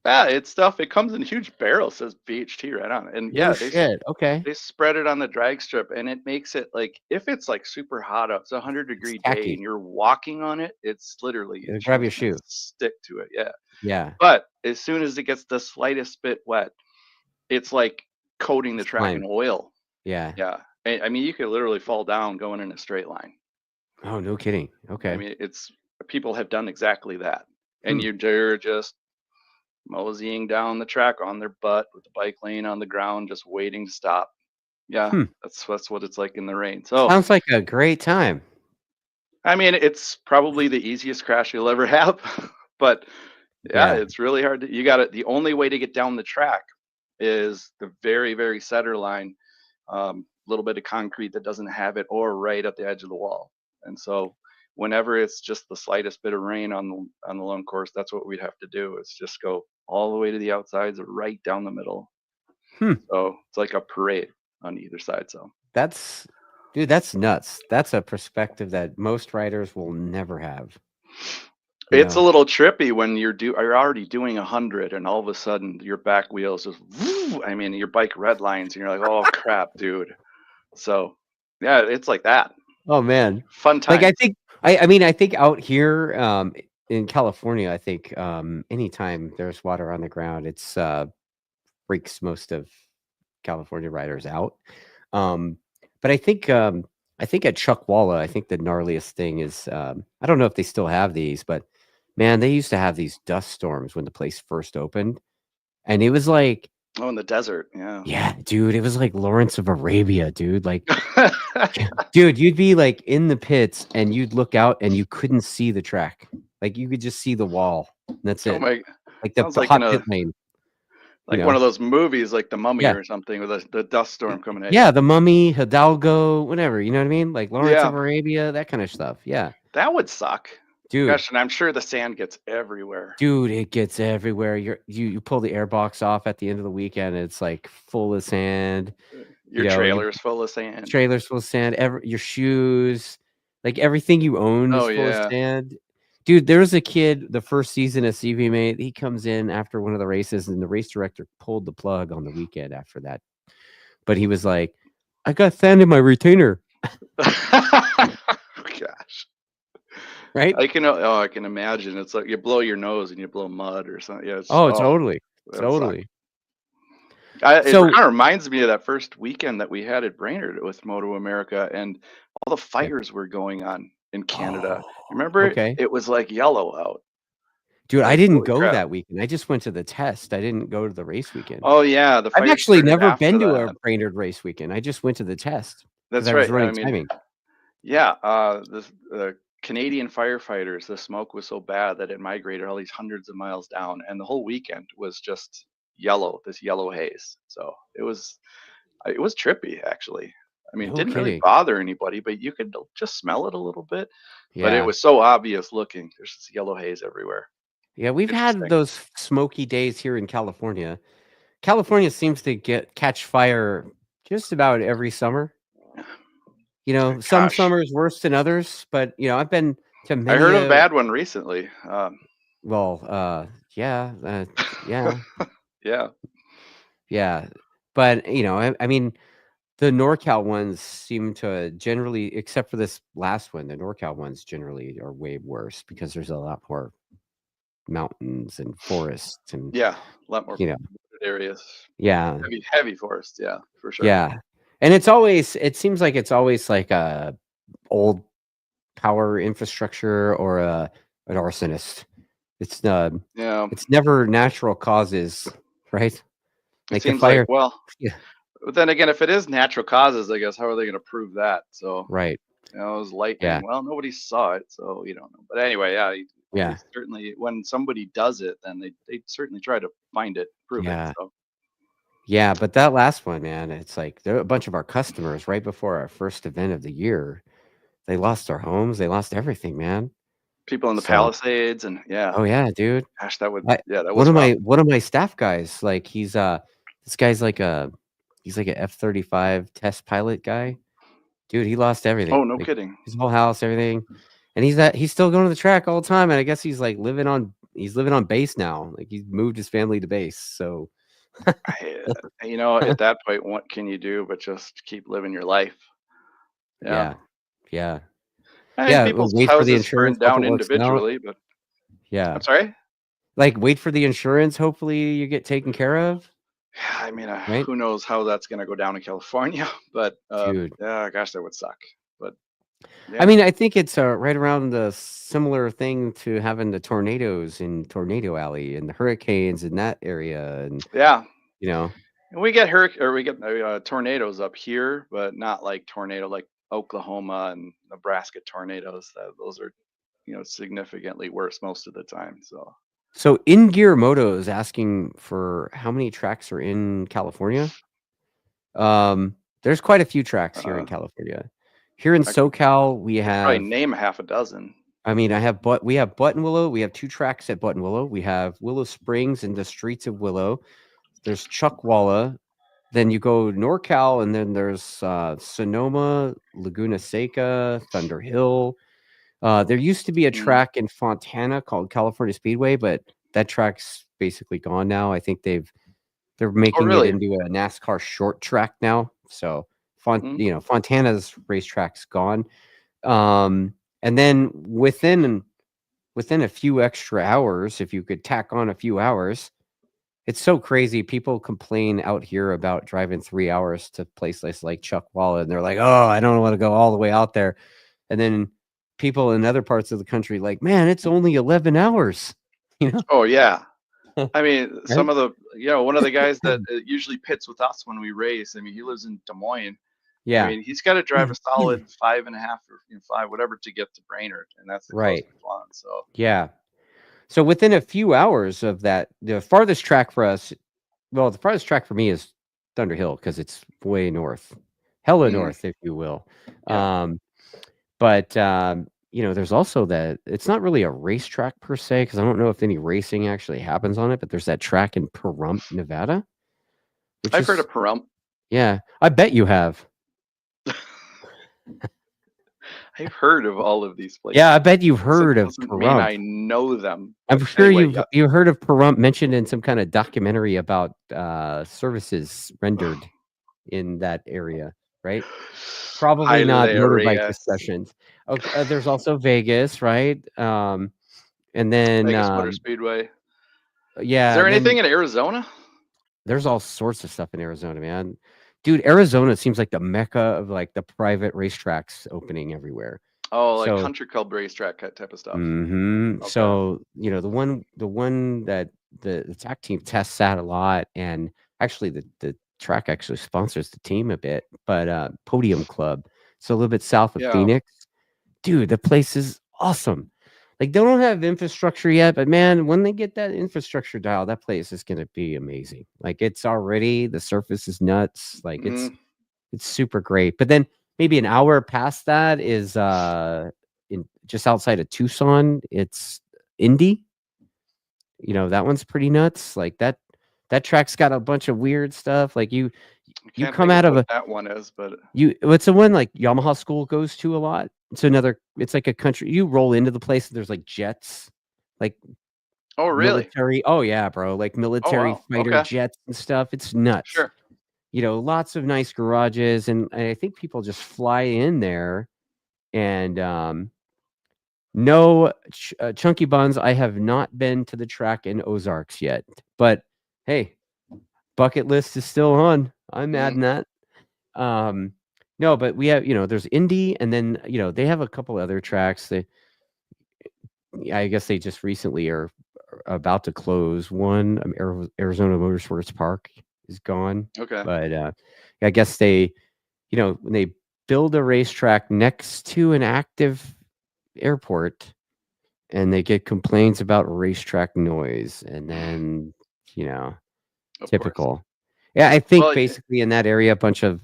Yeah, it's stuff. It comes in huge barrels, says BHT right on it. And No yeah, shit. Okay. they spread it on the drag strip, and it makes it like if it's like super hot up, it's a 100-degree day, and Tacky. you're walking on it, it's literally your It'll grab your shoes gonna shoe. stick to it. Yeah. Yeah. But as soon as it gets the slightest bit wet, it's like coating the track in Slime. oil. Yeah. Yeah. I mean, you could literally fall down going in a straight line. Oh, no kidding. I Okay. mean, it's people have done exactly that. And Hmm. they're just moseying down the track on their butt with the bike laying on the ground, just waiting to stop. Yeah, Hmm. that's what it's like in the rain. So, Sounds like a great time. I mean, it's probably the easiest crash you'll ever have, but yeah, Yeah. it's really hard to, you got it. The only way to get down the track is the very, very center line, little bit of concrete that doesn't have it, or right at the edge of the wall. And so, whenever it's just the slightest bit of rain on the lone course, that's what we'd have to do is just go all the way to the outsides or right down the middle. Hmm. So it's like a parade on either side. So Dude, that's nuts. That's a perspective that most riders will never have. it's a little trippy when you're already doing 100 and all of a sudden your back wheels just I mean your bike red lines and you're like, oh crap, dude. So yeah, it's like that. Oh man. Fun Like times. I mean I think out here in California, I think anytime there's water on the ground, it's freaks most of California riders out. But I think at Chuckwalla, I think the gnarliest thing is I don't know if they still have these, but man, they used to have these dust storms when the place first opened, and it was like, Oh, in the desert. Yeah. yeah, dude, it was like Lawrence of Arabia, dude. Like, dude, you'd be like in the pits and you'd look out and you couldn't see the track, like you could just see the wall. And that's Oh it, my, like sounds the like in hot a pit lane, you like one know. of those movies like The Mummy Yeah, or something with the dust storm coming at you. yeah, the Mummy, Hidalgo, whatever, you know what I mean? Like Lawrence Yeah, of Arabia, that kind of stuff. Yeah, that would suck. dude. Gosh, and I'm sure the sand gets everywhere. Dude, it gets everywhere. You pull the airbox off at the end of the weekend, it's like full of sand. Your You trailer's full of sand. trailers full of sand. Your shoes, like everything you own Oh is full of yeah. sand. Dude, there was a kid the first season of CV Mate. He comes in after one of the races, and the race director pulled the plug on the weekend after that. But he was like, "I got sand in my retainer." Gosh. Right? I can imagine. It's like you blow your nose and you blow mud or something. Yeah, Oh, totally, that sucks. totally. It So, kind of reminds me of that first weekend that we had at Brainerd with Moto America and all the yeah. fires were going on in Canada. Oh, Remember, okay. it was like yellow out. Dude, I Like, didn't holy go crap. that weekend. I just went to the test. I didn't go to the race weekend. Oh yeah, the I've fire actually started never after been to a that. Brainerd race weekend. I just went to the test because That's I was right. I running mean, timing. yeah, the Canadian firefighters, the smoke was so bad that it migrated all these hundreds of miles down, and the whole weekend was just yellow, this yellow haze. So it was trippy actually. I mean, it No didn't really kidding. bother anybody, but you could just smell it a little bit. But it Yeah. was so obvious looking. There's this yellow haze everywhere. Yeah, we've had Interesting. those smoky days here in California. California seems to catch fire just about every summer. You know, some Gosh, summers worse than others, but you know, I've been to I many heard of a a bad one recently. well, yeah, yeah, Yeah. yeah. But you know, I mean, the NorCal ones seem to generally, except for this last one, the NorCal ones generally are way worse because there's a lot more mountains and forests and, Yeah, a lot more you know, areas. yeah, Heavy forest, yeah, for sure. yeah. And it seems like it's always like a old power infrastructure or an arsonist. It's Yeah. it's never natural causes, right? It Like the seems like, fire. well, Yeah, but then again, if it is natural causes, I guess how are they going to prove that? So, right. it was Yeah, lightning. Well, nobody saw it, so you don't know. But anyway, yeah, they yeah, certainly when somebody does it, then they certainly try to find it, prove it. yeah. So, Yeah, but that last one, man, it's like there are a bunch of our customers right before our first event of the year. They lost their homes, they lost everything, man. people in the So, Palisades and yeah, oh yeah, dude. gosh, that would I, yeah, that was rough. one of my staff guys, like this guy's like a F-35 test pilot guy. Dude, he lost everything. Oh, no Like kidding. his whole house, everything. And he's still going to the track all the time. And I guess he's like living on he's living on base now. Like he's moved his family to base. So at that point, what can you do but just keep living your life? yeah, yeah, I mean, yeah. Well, people's wait for the houses insurance. burn Hope it down works out. individually, but Yeah, I'm sorry. like wait for the insurance. Hopefully you get taken care of. I mean, Right, who knows how that's going to go down in California, but dude. yeah, gosh, that would suck. But I yeah, mean, I think it's right around the similar thing to having the tornadoes in Tornado Alley and the hurricanes in that area, and yeah. you know, And we get tornadoes up here, but not like tornado like Oklahoma and Nebraska tornadoes. Those are significantly worse most of the time. so In Gear Moto is asking for how many tracks are in California. There's quite a few tracks here in California. Here in I could SoCal, we probably have. name half a dozen. I mean, we have Buttonwillow. We have 2 tracks at Buttonwillow. We have Willow Springs and the Streets of Willow. There's Chuckwalla. Then you go NorCal, and then there's Sonoma, Laguna Seca, Thunder Hill. There used to be a track in Fontana called California Speedway, but that track's basically gone now. I think they're Oh, making it really? into a NASCAR short track now. So Fontana's racetrack's gone. And then within a few extra hours, if you could tack on a few hours, it's so crazy. People complain out here about driving 3 hours to places like Chuckwalla, and they're like, "Oh, I don't want to go all the way out there." And then people in other parts of the country like, "Man, it's only 11 hours." Oh yeah. I mean, Right? some of the one of the guys that usually pits with us when we race. I mean, he lives in Des Moines. I Yeah. mean, he's got to drive a solid 5.5 or 5, whatever, to get to Brainerd, and that's the Right. closest one. So Yeah. So within a few hours of that, the farthest track for us, well, the farthest track for me is Thunder Hill because it's way north, hella north, if you will. yeah. But there's also that it's not really a racetrack per se because I don't know if any racing actually happens on it, but there's that track in Pahrump, Nevada, which I've heard is of Pahrump. yeah, I bet you have. I've heard of all of these places. Yeah, I bet you've heard of Doesn't mean I Pahrump. know them. I'm But sure anyway, you heard of Pahrump mentioned in some kind of documentary about services rendered in that area, right? Probably not motorbike hilarious. discussions. Okay, there's also Vegas, right? And then Vegas Motor Speedway. yeah, Is there and anything then in Arizona? there's all sorts of stuff in Arizona, man. Dude, Arizona seems like the mecca of like the private racetracks opening everywhere. Oh, like So, country club racetrack type of stuff. Okay. So, the one that the TAC team tests at a lot, and actually the track actually sponsors the team a bit, but Podium Club. So a little bit south of Phoenix. Dude, the place is awesome. Like they don't have infrastructure yet, but man, when they get that infrastructure dial, that place is gonna be amazing. Like it's already the surface is nuts. Like it's super great. But then maybe an hour past that is in just outside of Tucson, it's Indy. That one's pretty nuts. Like that track's got a bunch of weird stuff. Like you come out of what that one is, but it's the one like Yamaha school goes to a lot. It's like a country. You roll into the place and there's like jets, like oh really? military. Oh yeah, bro, like military fighter jets and stuff. It's nuts. Sure. Lots of nice garages, and I think people just fly in there. And no chunky buns. I have not been to the track in Ozarks yet, but hey, bucket list is still on. I'm adding that. No, but we have, there's Indy, and then, they have a couple other tracks that I guess they just recently are about to close. One, Arizona Motorsports Park is gone. Okay. But I guess they, when they build a racetrack next to an active airport and they get complaints about racetrack noise, and then, typical. Course. Yeah, I think basically in that area, a bunch of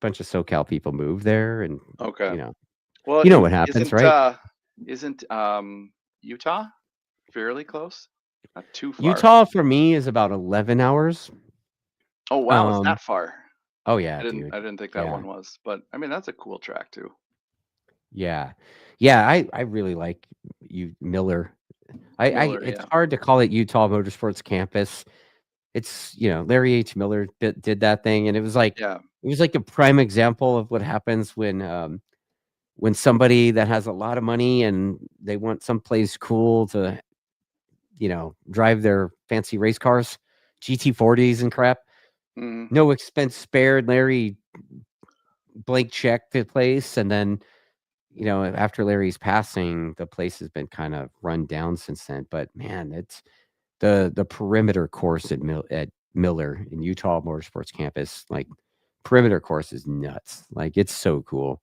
SoCal people move there, and well, you know what happens, right? Isn't Utah fairly close? Not too far. Utah for me is about 11 hours. Oh wow, it's that far. Oh yeah, I didn't think that one was, but I mean that's a cool track too. Yeah, I really like Miller It's hard to call it Utah Motorsports Campus. It's, Larry H. Miller did that thing, and it was like a prime example of what happens when somebody that has a lot of money and they want someplace cool to, drive their fancy race cars, GT40s and crap. No expense spared. Larry blank checked the place, and then, after Larry's passing, the place has been kind of run down since then. But man, it's the perimeter course at Miller in Utah Motorsports Campus. Like, perimeter course is nuts. Like, it's so cool.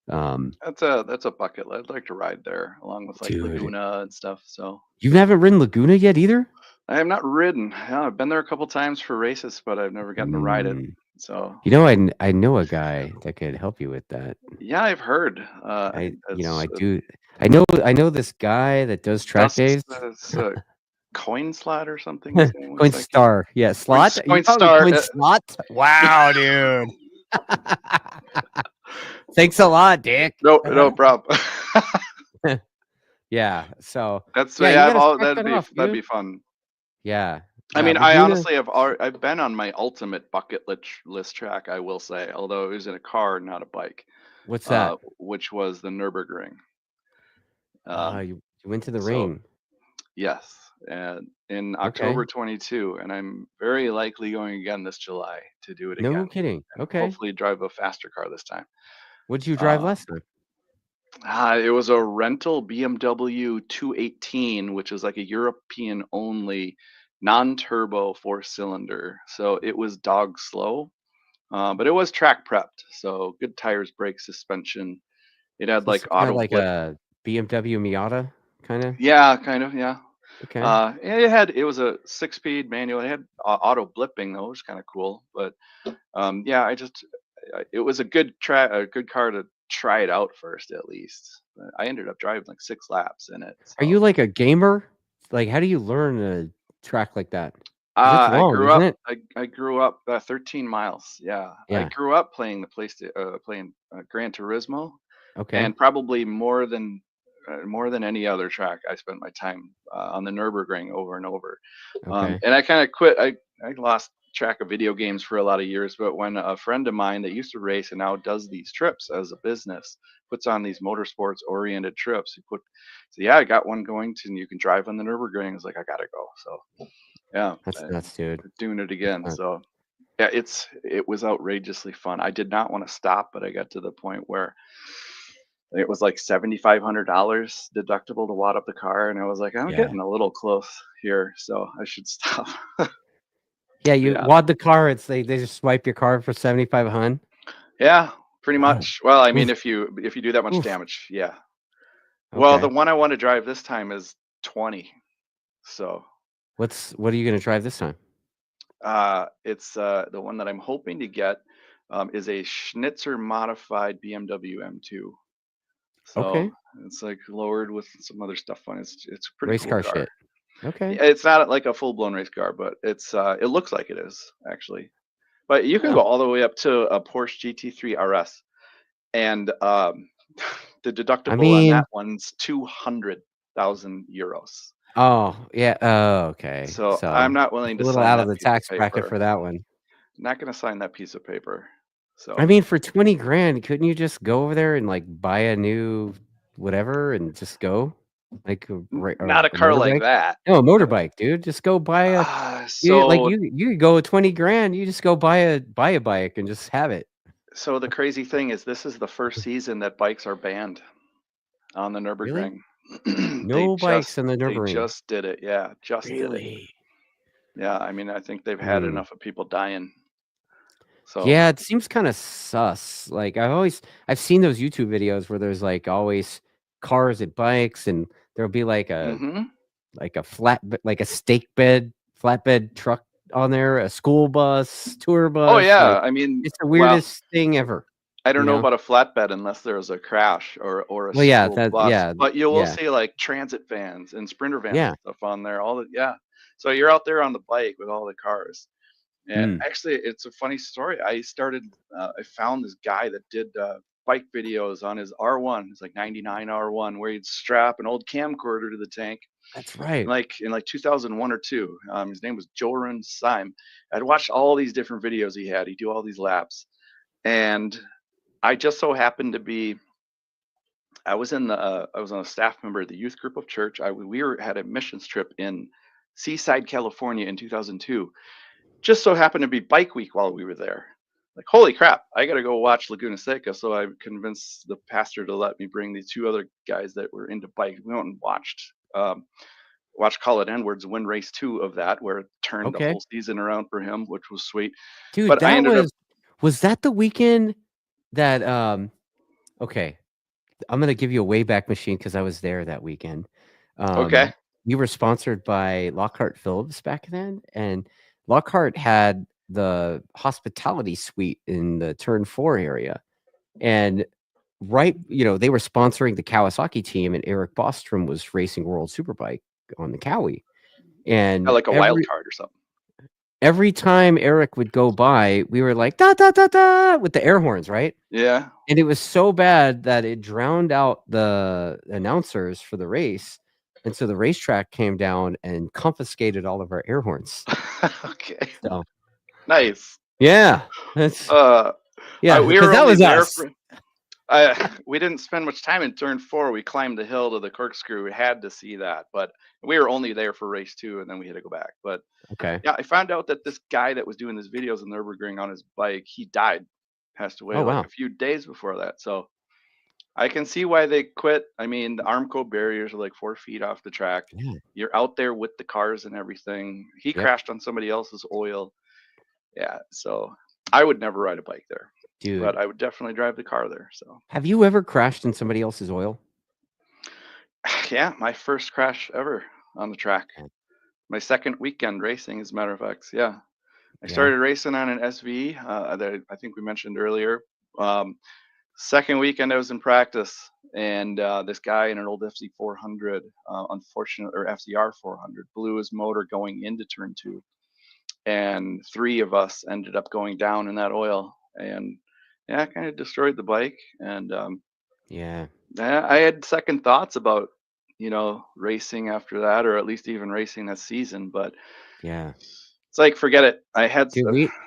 That's a bucket list. I'd like to ride there along with like Laguna and stuff. So you haven't ridden Laguna yet either? I have not ridden. Yeah, I've been there a couple times for races, but I've never gotten to ride it. So I know a guy that could help you with that. Yeah, I've heard. I know this guy that does TrackDaz. Coin slot or something. Coin Star, yeah, slot. Coin Star. Coin slot. Wow, dude. Thanks a lot, Dick. No problem. Yeah, so that's that'd be fun. Yeah. I mean, I honestly I've been on my ultimate bucket list track, I will say, although it was in a car, not a bike. What's that? Which was the Nürburgring. You went to the ring. Yes, and in October 22, and I'm very likely going again this July to do it again. No kidding. Okay. Hopefully drive a faster car this time. What did you drive last time? It was a rental BMW 218, which is like a European only non-turbo 4-cylinder. So it was dog slow, but it was track prepped. So good tires, brakes, suspension. It had like auto like a BMW Miata kind of. Yeah, kind of. Yeah. Okay. It was a 6-speed manual. It had auto blipping though, which was kind of cool. But it was a good car to try it out first at least. But I ended up driving like 6 laps in it. So. Are you like a gamer? Like, how do you learn a track like that? I grew up 13 miles. Yeah. I grew up playing playing Gran Turismo. Okay. And probably more than any other track, I spent my time on the Nürburgring over and over. Okay. And I kind of quit. I lost track of video games for a lot of years, but when a friend of mine that used to race and now does these trips as a business puts on these motorsports oriented trips, I got one going to, and you can drive on the Nürburgring. I was like, I gotta go. So yeah, that's nuts, dude. Doing it again. So yeah, it was outrageously fun. I did not want to stop, but I got to the point where it was like $7,500 deductible to wad up the car, and I was like, I'm getting a little close here, so I should stop. Yeah, wad the car. They just swipe your car for $7,500. Yeah, pretty much. Well, I mean, if you do that much damage, yeah. Okay. Well, the one I want to drive this time is 20. So what are you going to drive this time? It's the one that I'm hoping to get is a Schnitzer modified BMW M2. So it's like lowered with some other stuff on it. It's pretty race cool car car. Shit. Okay. It's not like a full blown race car, but it looks like it is actually. But you can go all the way up to a Porsche GT3 RS, and the deductible on that one's 200,000 euros. Oh yeah. Oh okay. So I'm not willing to. A little out of the tax bracket for that one. Not going to sign that piece of paper. So I mean, for 20 grand, couldn't you just go over there and like buy a new whatever and just go? Like not a car like that. No, a motorbike, dude. Just go buy a. You could go with 20 grand. You just go buy a bike and just have it. So the crazy thing is, this is the first season that bikes are banned on the Nürburgring. Really? No bikes on the Nürburgring. They just did it. Yeah, did it. Yeah, I mean, I think they've had enough of people dying. So yeah, it seems kind of sus. Like I've seen those YouTube videos where there's like always cars and bikes, and there'll be like a flatbed truck on there, a school bus, tour bus. Oh yeah, I mean, it's the weirdest thing ever. I don't know about a flatbed unless there's a crash or a school bus. But you will see like transit vans and sprinter vans and stuff on there. So you're out there on the bike with all the cars. And actually, it's a funny story. I found this guy that did bike videos on his R1. It's like 99 R1, where he'd strap an old camcorder to the tank. That's right. Like in like 2001 or two. His name was Joran Syme. I'd watch all these different videos he had. He'd do all these laps, and I just so happened to be. I was on a staff member of the youth group of church. Had a missions trip in Seaside, California in 2002. Just so happened to be bike week while we were there. Like, holy crap, I got to go watch Laguna Seca. So I convinced the pastor to let me bring these two other guys that were into bike. We went and watched Colin Edwards win race 2 of that, where it turned the whole season around for him, which was sweet. Dude, but I ended was that the weekend that okay, I'm gonna give you a Wayback Machine because I was there that weekend. Okay. We were sponsored by Lockhart Phillips back then, and Lockhart had the hospitality suite in the turn 4 area, and they were sponsoring the Kawasaki team, and Eric Bostrom was racing World Superbike on the Cowie, and like a wild card or something. Every time Eric would go by, we were like da da da da with the air horns, right? Yeah. And it was so bad that it drowned out the announcers for the race. And so the racetrack came down and confiscated all of our air horns. Okay. So nice. Yeah. That's we were that was us. We didn't spend much time in turn 4. We climbed the hill to the corkscrew. We had to see that, but we were only there for race 2, and then we had to go back. But yeah, I found out that this guy that was doing his videos in Nürburgring on his bike, he passed away a few days before that. So I can see why they quit. I mean, the Armco barriers are like 4 feet off the track. Yeah. You're out there with the cars and everything. He crashed on somebody else's oil. Yeah, so I would never ride a bike there. Dude. But I would definitely drive the car there. So have you ever crashed in somebody else's oil? Yeah, my first crash ever on the track. My second weekend racing, as a matter of fact. Yeah. I started racing on an SV that I think we mentioned earlier. Second weekend I was in practice, and this guy in an old FC400, or FCR 400, blew his motor going into turn 2. And 3 of us ended up going down in that oil, and yeah, kind of destroyed the bike. And I had second thoughts about racing after that, or at least even racing that season. But it's like, forget it. I had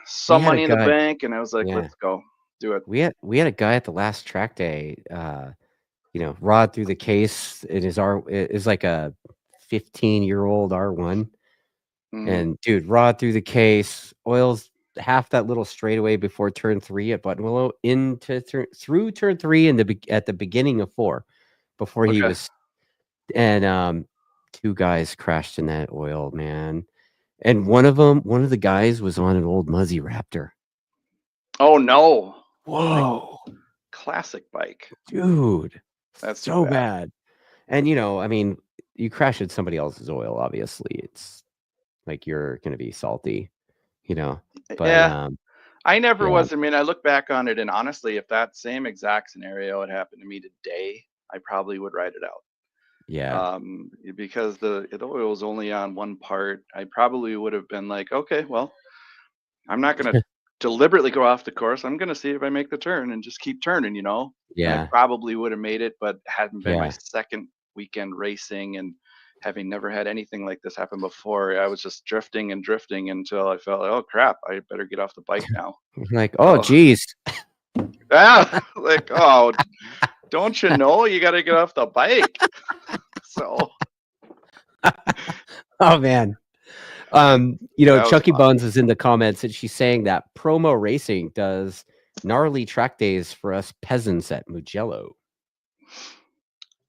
some money in the bank, and I was like, let's go do it. We had a guy at the last track day, rod through the case. It is like a 15-year-old R1. And dude, rod through the case, oils half that little straightaway before turn 3 at Buttonwillow through turn 3 at the beginning of 4 before he was, and 2 guys crashed in that oil, man. And one of the guys was on an old Muzzy Raptor. Oh no. Whoa. Like, classic bike. Dude. That's so bad. And I mean, you crash in somebody else's oil, obviously. It's like you're gonna be salty, but I never was. I mean, I look back on it, and honestly, if that same exact scenario had happened to me today, I probably would ride it out. Because the oil was only on one part. I probably would have been like, okay, well, I'm not gonna deliberately go off the course. I'm gonna see if I make the turn and just keep turning, And I probably would have made it, but hadn't been my second weekend racing, and having never had anything like this happen before, I was just drifting until I felt like, oh crap, I better get off the bike now. Like, oh geez. Like, oh, don't you know you got to get off the bike? So. Oh man. Chucky Buns is in the comments, and she's saying that Promo Racing does gnarly track days for us peasants at Mugello.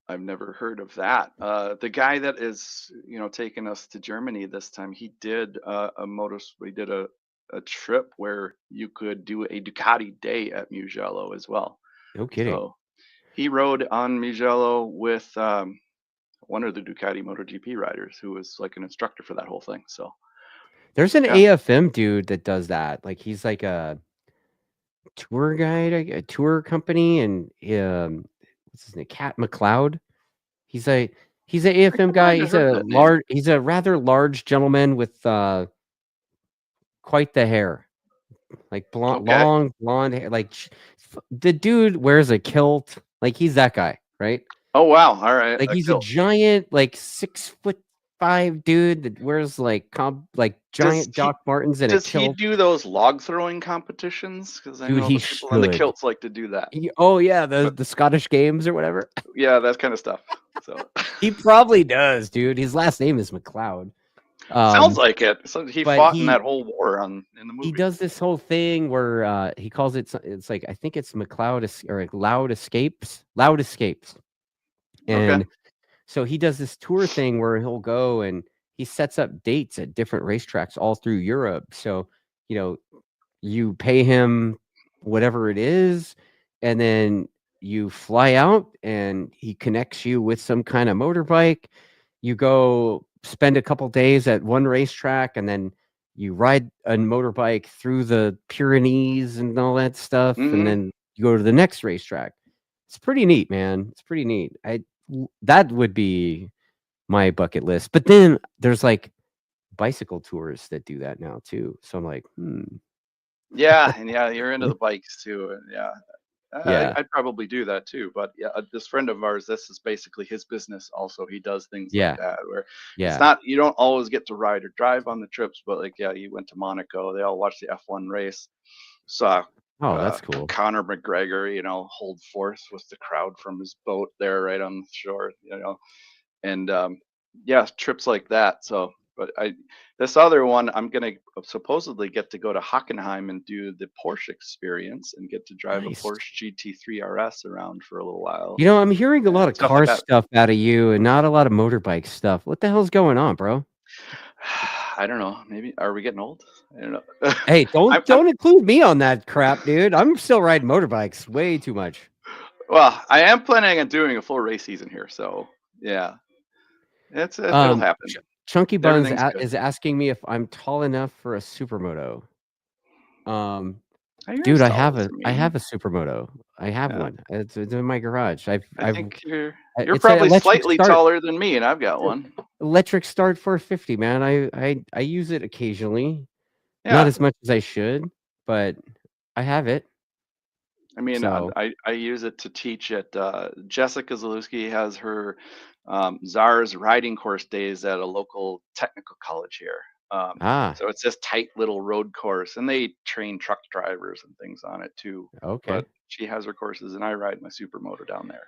I've never heard of that. The guy that is, taking us to Germany this time, he did we did a trip where you could do a Ducati day at Mugello as well. No kidding. So he rode on Mugello with one of the Ducati MotoGP riders, who was like an instructor for that whole thing. So there's an AFM dude that does that. Like, he's like a tour guide, a tour company, and what's his name? Cat McLeod. He's an AFM guy. He's a rather large gentleman with quite the hair. like blonde, Okay. long blonde hair. Like the dude wears a kilt. Like he's that guy, right? Oh wow! All right, Like a he's a kilt. giant, like 6'5" dude that wears like Does giant he Doc Martens and a does he kilt. do those log throwing competitions? Because I Dude, know he the people in the should. kilts like to do that. Oh yeah, But the Scottish Games or whatever. yeah, that kind of stuff. So He probably does, dude. His last name is McLeod. sounds like it. So he But fought in that whole war in the he movie. does this whole thing where he calls it's like I think it's or like Loud Escapes. Okay. And so he does this tour thing where he'll go and he sets up dates at different racetracks all through Europe. So, you know, you pay him whatever it is, and then you fly out and he connects you with some kind of motorbike. You go spend a couple days at one racetrack, and then you ride a motorbike through the Pyrenees and all that stuff, and Mm-hmm. then you go to the next racetrack. It's pretty neat, man. It's pretty neat. That would be my bucket list. But then there's like bicycle tours that do that now too. So I'm like, Yeah, and yeah, you're into the bikes too, and yeah, yeah, I'd probably do that too. But yeah, this friend of ours, this is basically his business. Also, he does things like yeah, that where it's yeah. not you don't always get to ride or drive on the trips, but like yeah, you went to Monaco. They all watched the F1 race. Saw Oh, that's cool. Conor McGregor, hold forth with the crowd from his boat there right on the shore, and yeah, trips like that. So, but this other one, I'm gonna supposedly get to go to Hockenheim and do the Porsche experience and get to drive a Nice. Porsche GT3 RS around for a little while You know, I'm hearing a lot and of stuff like car that. stuff out of you and not a lot of motorbike stuff. What the hell's going on, bro? I don't know. Maybe are we getting old? I don't know. Hey, I'm, don't include me on that crap, dude. I'm still riding motorbikes way too much. well, I am planning on doing a full race season here, so yeah, it'll happen. Chunky Buns Everything's good. is asking me if I'm tall enough for a supermoto. You're Dude, as tall as I me. have a supermoto. I have Yeah. one. It's in my garage. I I've think you're it's an probably electric slightly start. taller than me, and I've got one. Electric start 450, man. I use it occasionally. Not Yeah. as much as I should, but I have it. I mean, So, I use it to teach at Jessica Zalewski has her Czar's riding course days at a local technical college here. ah, So it's this tight little road course, and they train truck drivers and things on it too. okay. But she has her courses, and I ride my supermoto down there.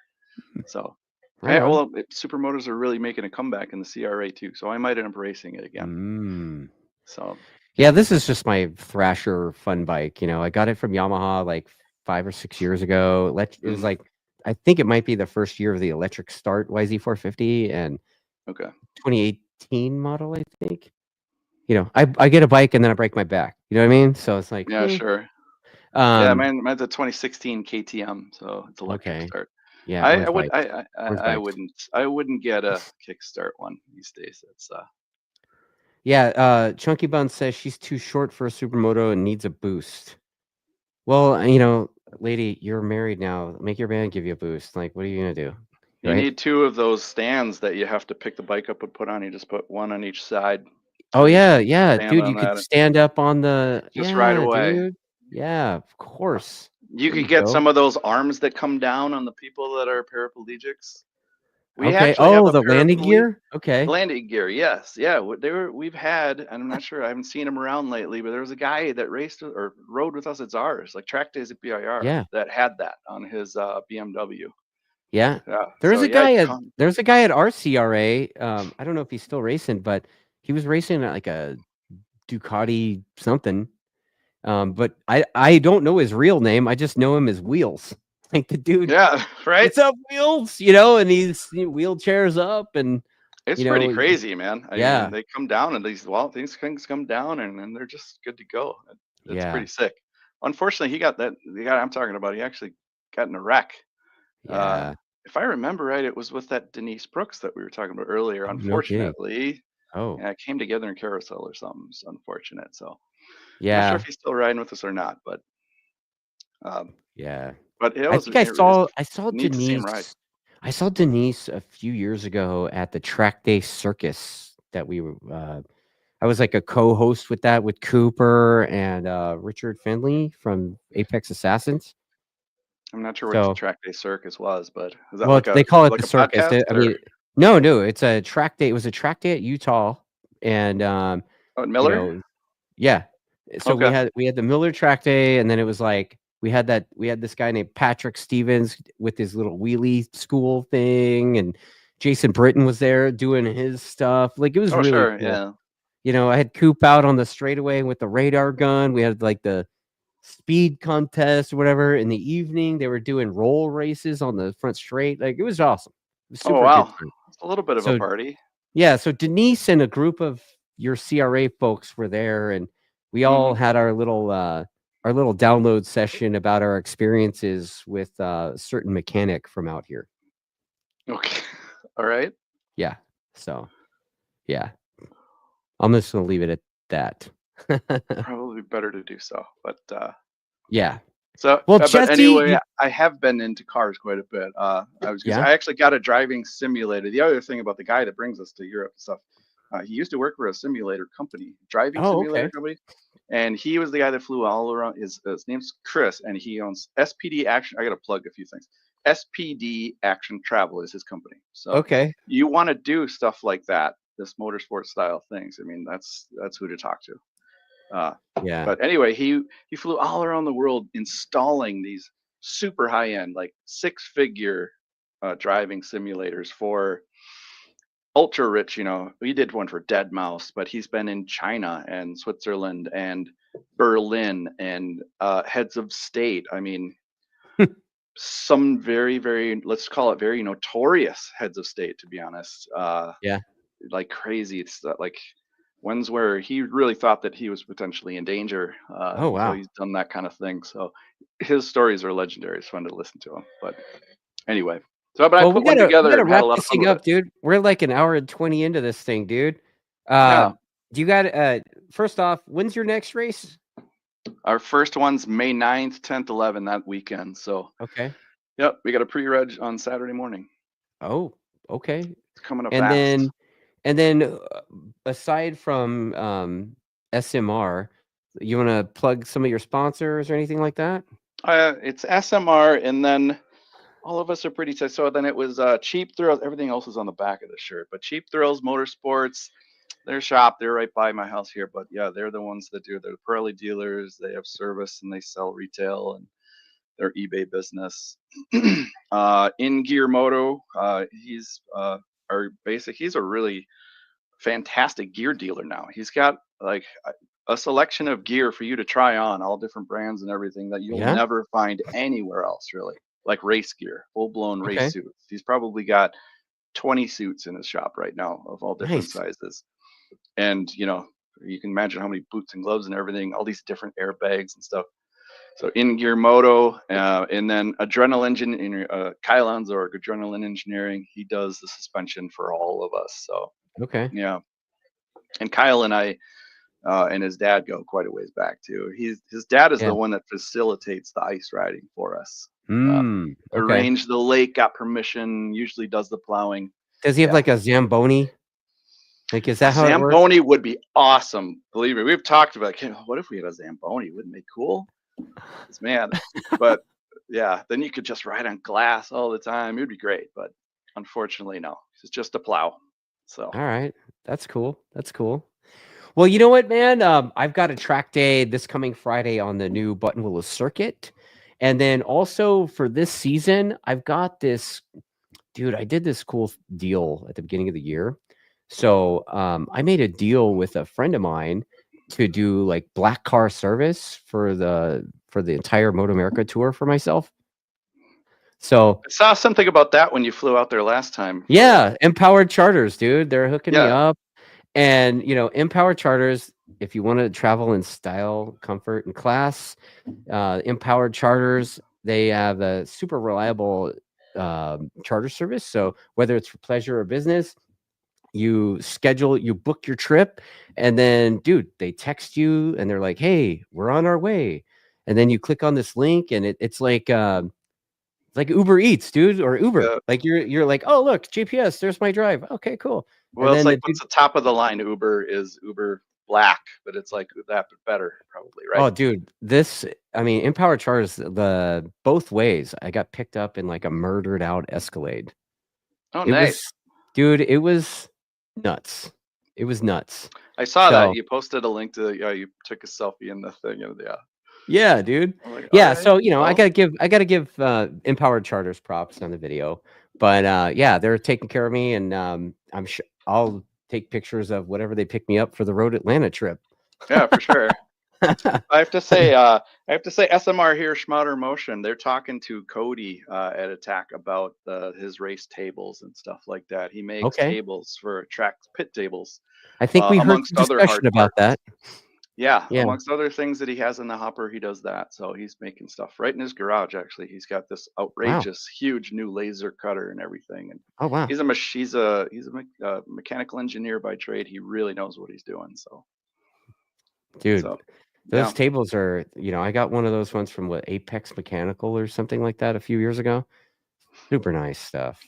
So, Right on. well, supermotos are really making a comeback in the CRA too, so I might end up racing it again. Mm. So, Yeah, this is just my Thrasher fun bike. You know, I got it from Yamaha like 5 or 6 years ago. It was mhm, like, I think it might be the first year of the electric start YZ450 and okay, 2018 model, I think. You know, I get a bike and then I break my back. You know what I mean? So it's like, yeah, sure. Yeah, um, mine's a 2016 KTM, so it's electric okay. start. Yeah, I, I orange would bikes. Orange I bikes. wouldn't get a kickstart one these days. It's Yeah, Chunky Bun says she's too short for a supermoto and needs a boost. Well, you know, lady, you're married now. Make your man give you a boost. Like, what are you gonna do? you Right? need two of those stands that you have to pick the bike up and put on. You just put one on each side, Oh and you yeah, just yeah, stand dude. You on could that and stand up on the just ride away. dude. Yeah, of course. You There could you get go. some of those arms that come down on the people that are paraplegics. We Okay. actually have Oh, a the landing paraplegic gear? Okay. landing gear. Yes, yeah. We've had, and I'm not sure. I haven't seen him around lately, but there was a guy that raced or rode with us at Zars, like TrackDaz at BIR, Yeah. that had that on his BMW. Yeah. Yeah. There's So a yeah, guy you at come. there's a guy at RCRA. I don't know if he's still racing, but he was racing at like a Ducati something. But I don't know his real name. I just know him as Wheels. Like the dude, Yeah, right. what's up, Wheels? You know, and he's wheelchairs up and It's you pretty know, crazy, man. I mean, yeah. they come down and these things come down and they're just good to go. It's Yeah. pretty sick. Unfortunately, the guy I'm talking about, he actually got in a wreck. Uh, Yeah. if I remember right, it was with that Denise Brooks that we were talking about earlier. Oh, no kidding. Unfortunately, Oh, yeah, it came together in carousel or something. It's unfortunate. So not sure if yeah. he's still riding with us or not, um, Yeah. but it I was think it's I saw neat to see him ride. Denise. I saw Denise a few years ago at the Track Day Circus that we I was like a co-host with that with Cooper and Richard Finley from Apex Assassins. I'm not sure what the TrackDaz Circus was, but is that well, like a they call it like the a circus. podcast? I mean, no, it's a track day. It was a track day at Utah, and oh, you Miller. know, yeah. So we had the Miller track day, and then it was like we had this guy named Patrick Stevens with his little wheelie school thing, and Jason Britton was there doing his stuff. Like it was really cool. Yeah. You know, I had Coop out on the straightaway with the radar gun. We had like the speed contest or whatever. In the evening, they were doing roll races on the front straight. Like it was awesome. It was super wow. good. It's a little bit of a party. Yeah. So Denise and a group of your CRA folks were there, and we all had our little download session about our experiences with a certain mechanic from out here. Okay. All right. Yeah. So, yeah. I'm just going to leave it at that. Probably better to do so, but yeah. So, well, but Jesse, anyway, I have been into cars quite a bit. I actually got a driving simulator. The other thing about the guy that brings us to Europe and stuff, he used to work for a simulator company, simulator company, and he was the guy that flew all around. His name's Chris, and he owns SPD Action. I got to plug a few things. SPD Action Travel is his company. So, you want to do stuff like that, this motorsport style things. I mean, that's who to talk to. But anyway, he flew all around the world installing these super high end, like 6-figure driving simulators for ultra rich. You know, we did one for Dead Mouse, but he's been in China and Switzerland and Berlin and heads of state. I mean, some very, very, let's call it very notorious heads of state, to be honest. Like crazy. It's like ones where he really thought that he was potentially in danger. So he's done that kind of thing. So his stories are legendary. It's fun to listen to him. But anyway, so I put one together. We gotta wrap this thing up, dude. We're like an hour and 20 into this thing, dude. Do you got first off, when's your next race? Our first one's May 9th, 10th, 11th that weekend. So yep, we got a pre-reg on Saturday morning. Oh, okay. It's coming up fast. And then aside from SMR, you want to plug some of your sponsors or anything like that? It's SMR, and then all of us are pretty tight. So then it was Cheap Thrills. Everything else is on the back of the shirt. But Cheap Thrills Motorsports, their shop, they're right by my house here. But yeah, they're the ones that do. They're the Pirelli dealers. They have service and they sell retail and their eBay business. In Gear Moto, he's he's a really fantastic gear dealer now. He's got like a selection of gear for you to try on, all different brands and everything that you'll never find anywhere else, really. Like race gear, full-blown race suits. He's probably got 20 suits in his shop right now of all different sizes. And you know, you can imagine how many boots and gloves and everything, all these different airbags and stuff. So in Gear Moto, and then Adrenaline Kylan's or Adrenaline Engineering, he does the suspension for all of us. So yeah. And Kyle and I and his dad go quite a ways back too. His dad is the one that facilitates the ice riding for us. Arranged the lake, got permission, usually does the plowing. Does he have like a Zamboni? Like, is that how it works? Zamboni would be awesome. Believe me, we've talked about, what if we had a Zamboni? Wouldn't it be cool? Man, but yeah, then you could just ride on glass all the time. It'd be great, but unfortunately, no. It's just a plow. So all right, that's cool. That's cool. Well, you know what, man? I've got a track day this coming Friday on the new Buttonwillow circuit, and then also for this season, I've got this. Dude, I did this cool deal at the beginning of the year. So I made a deal with a friend of mine to do like black car service for the entire Moto America tour for myself. So I saw something about that when you flew out there last time. Yeah, Empowered Charters, dude. They're hooking me up. And you know, Empowered Charters, if you want to travel in style, comfort, and class, Empowered Charters, they have a super reliable charter service. So whether it's for pleasure or business, you book your trip, and then dude, they text you and they're like, hey, we're on our way. And then you click on this link and it's like Uber Eats, dude, or Uber. Like you're like, oh look, GPS, there's my drive. Okay, cool. Well, it's like what's the top of the line Uber is Uber Black, but it's like that but better, probably, right? Oh, dude, I mean, Empower Charge, the both ways. I got picked up in like a murdered out Escalade. Oh, nice. Dude, it was nuts. It was nuts. I saw that you posted a link to you took a selfie in the thing, and yeah, dude. Like, yeah, right, so I gotta give Empowered Charters props on the video, but yeah, they're taking care of me, and I'm sure I'll take pictures of whatever they pick me up for the Road Atlanta trip. Yeah, for sure. I have to say SMR here, Schmouter Motion. They're talking to Cody at Attack about his race tables and stuff like that. He makes tables for track pit tables. I think we heard some discussion about that. Yeah, amongst other things that he has in the hopper, he does that. So he's making stuff right in his garage. Actually, he's got this outrageous, huge new laser cutter and everything. And he's a mechanical engineer by trade. He really knows what he's doing. So, dude, those tables are, I got one of those ones from Apex Mechanical or something like that a few years ago. Super nice stuff.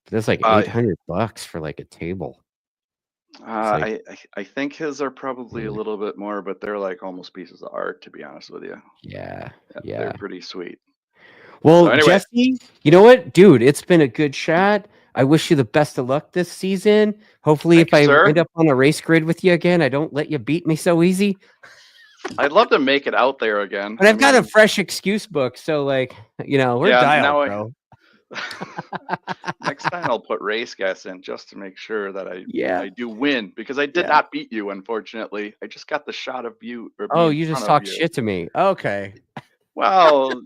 That's like $800 for like a table. I think his are probably a little bit more, but they're like almost pieces of art, to be honest with you. Yeah. They're pretty sweet. Well, so anyway. Jesse, you know what, dude? It's been a good shot. I wish you the best of luck this season. Hopefully, if I end up on a race grid with you again, I don't let you beat me so easy. I'd love to make it out there again. But I've got a fresh excuse book, so like, we're dialed, bro. Next time I'll put race gas in just to make sure that I do win, because I did not beat you, unfortunately. I just got the shot of you. You just talked shit to me. Okay. Well,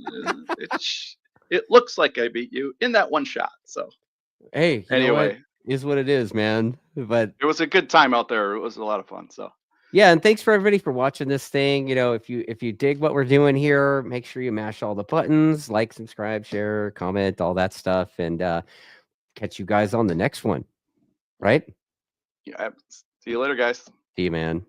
it looks like I beat you in that one shot. So hey, anyway, is what it is, man. But it was a good time out there. It was a lot of fun. So. Yeah, and thanks for everybody for watching this thing. If you dig what we're doing here, make sure you mash all the buttons, like, subscribe, share, comment, all that stuff, and catch you guys on the next one. Right? Yeah. See you later, guys. See you, man.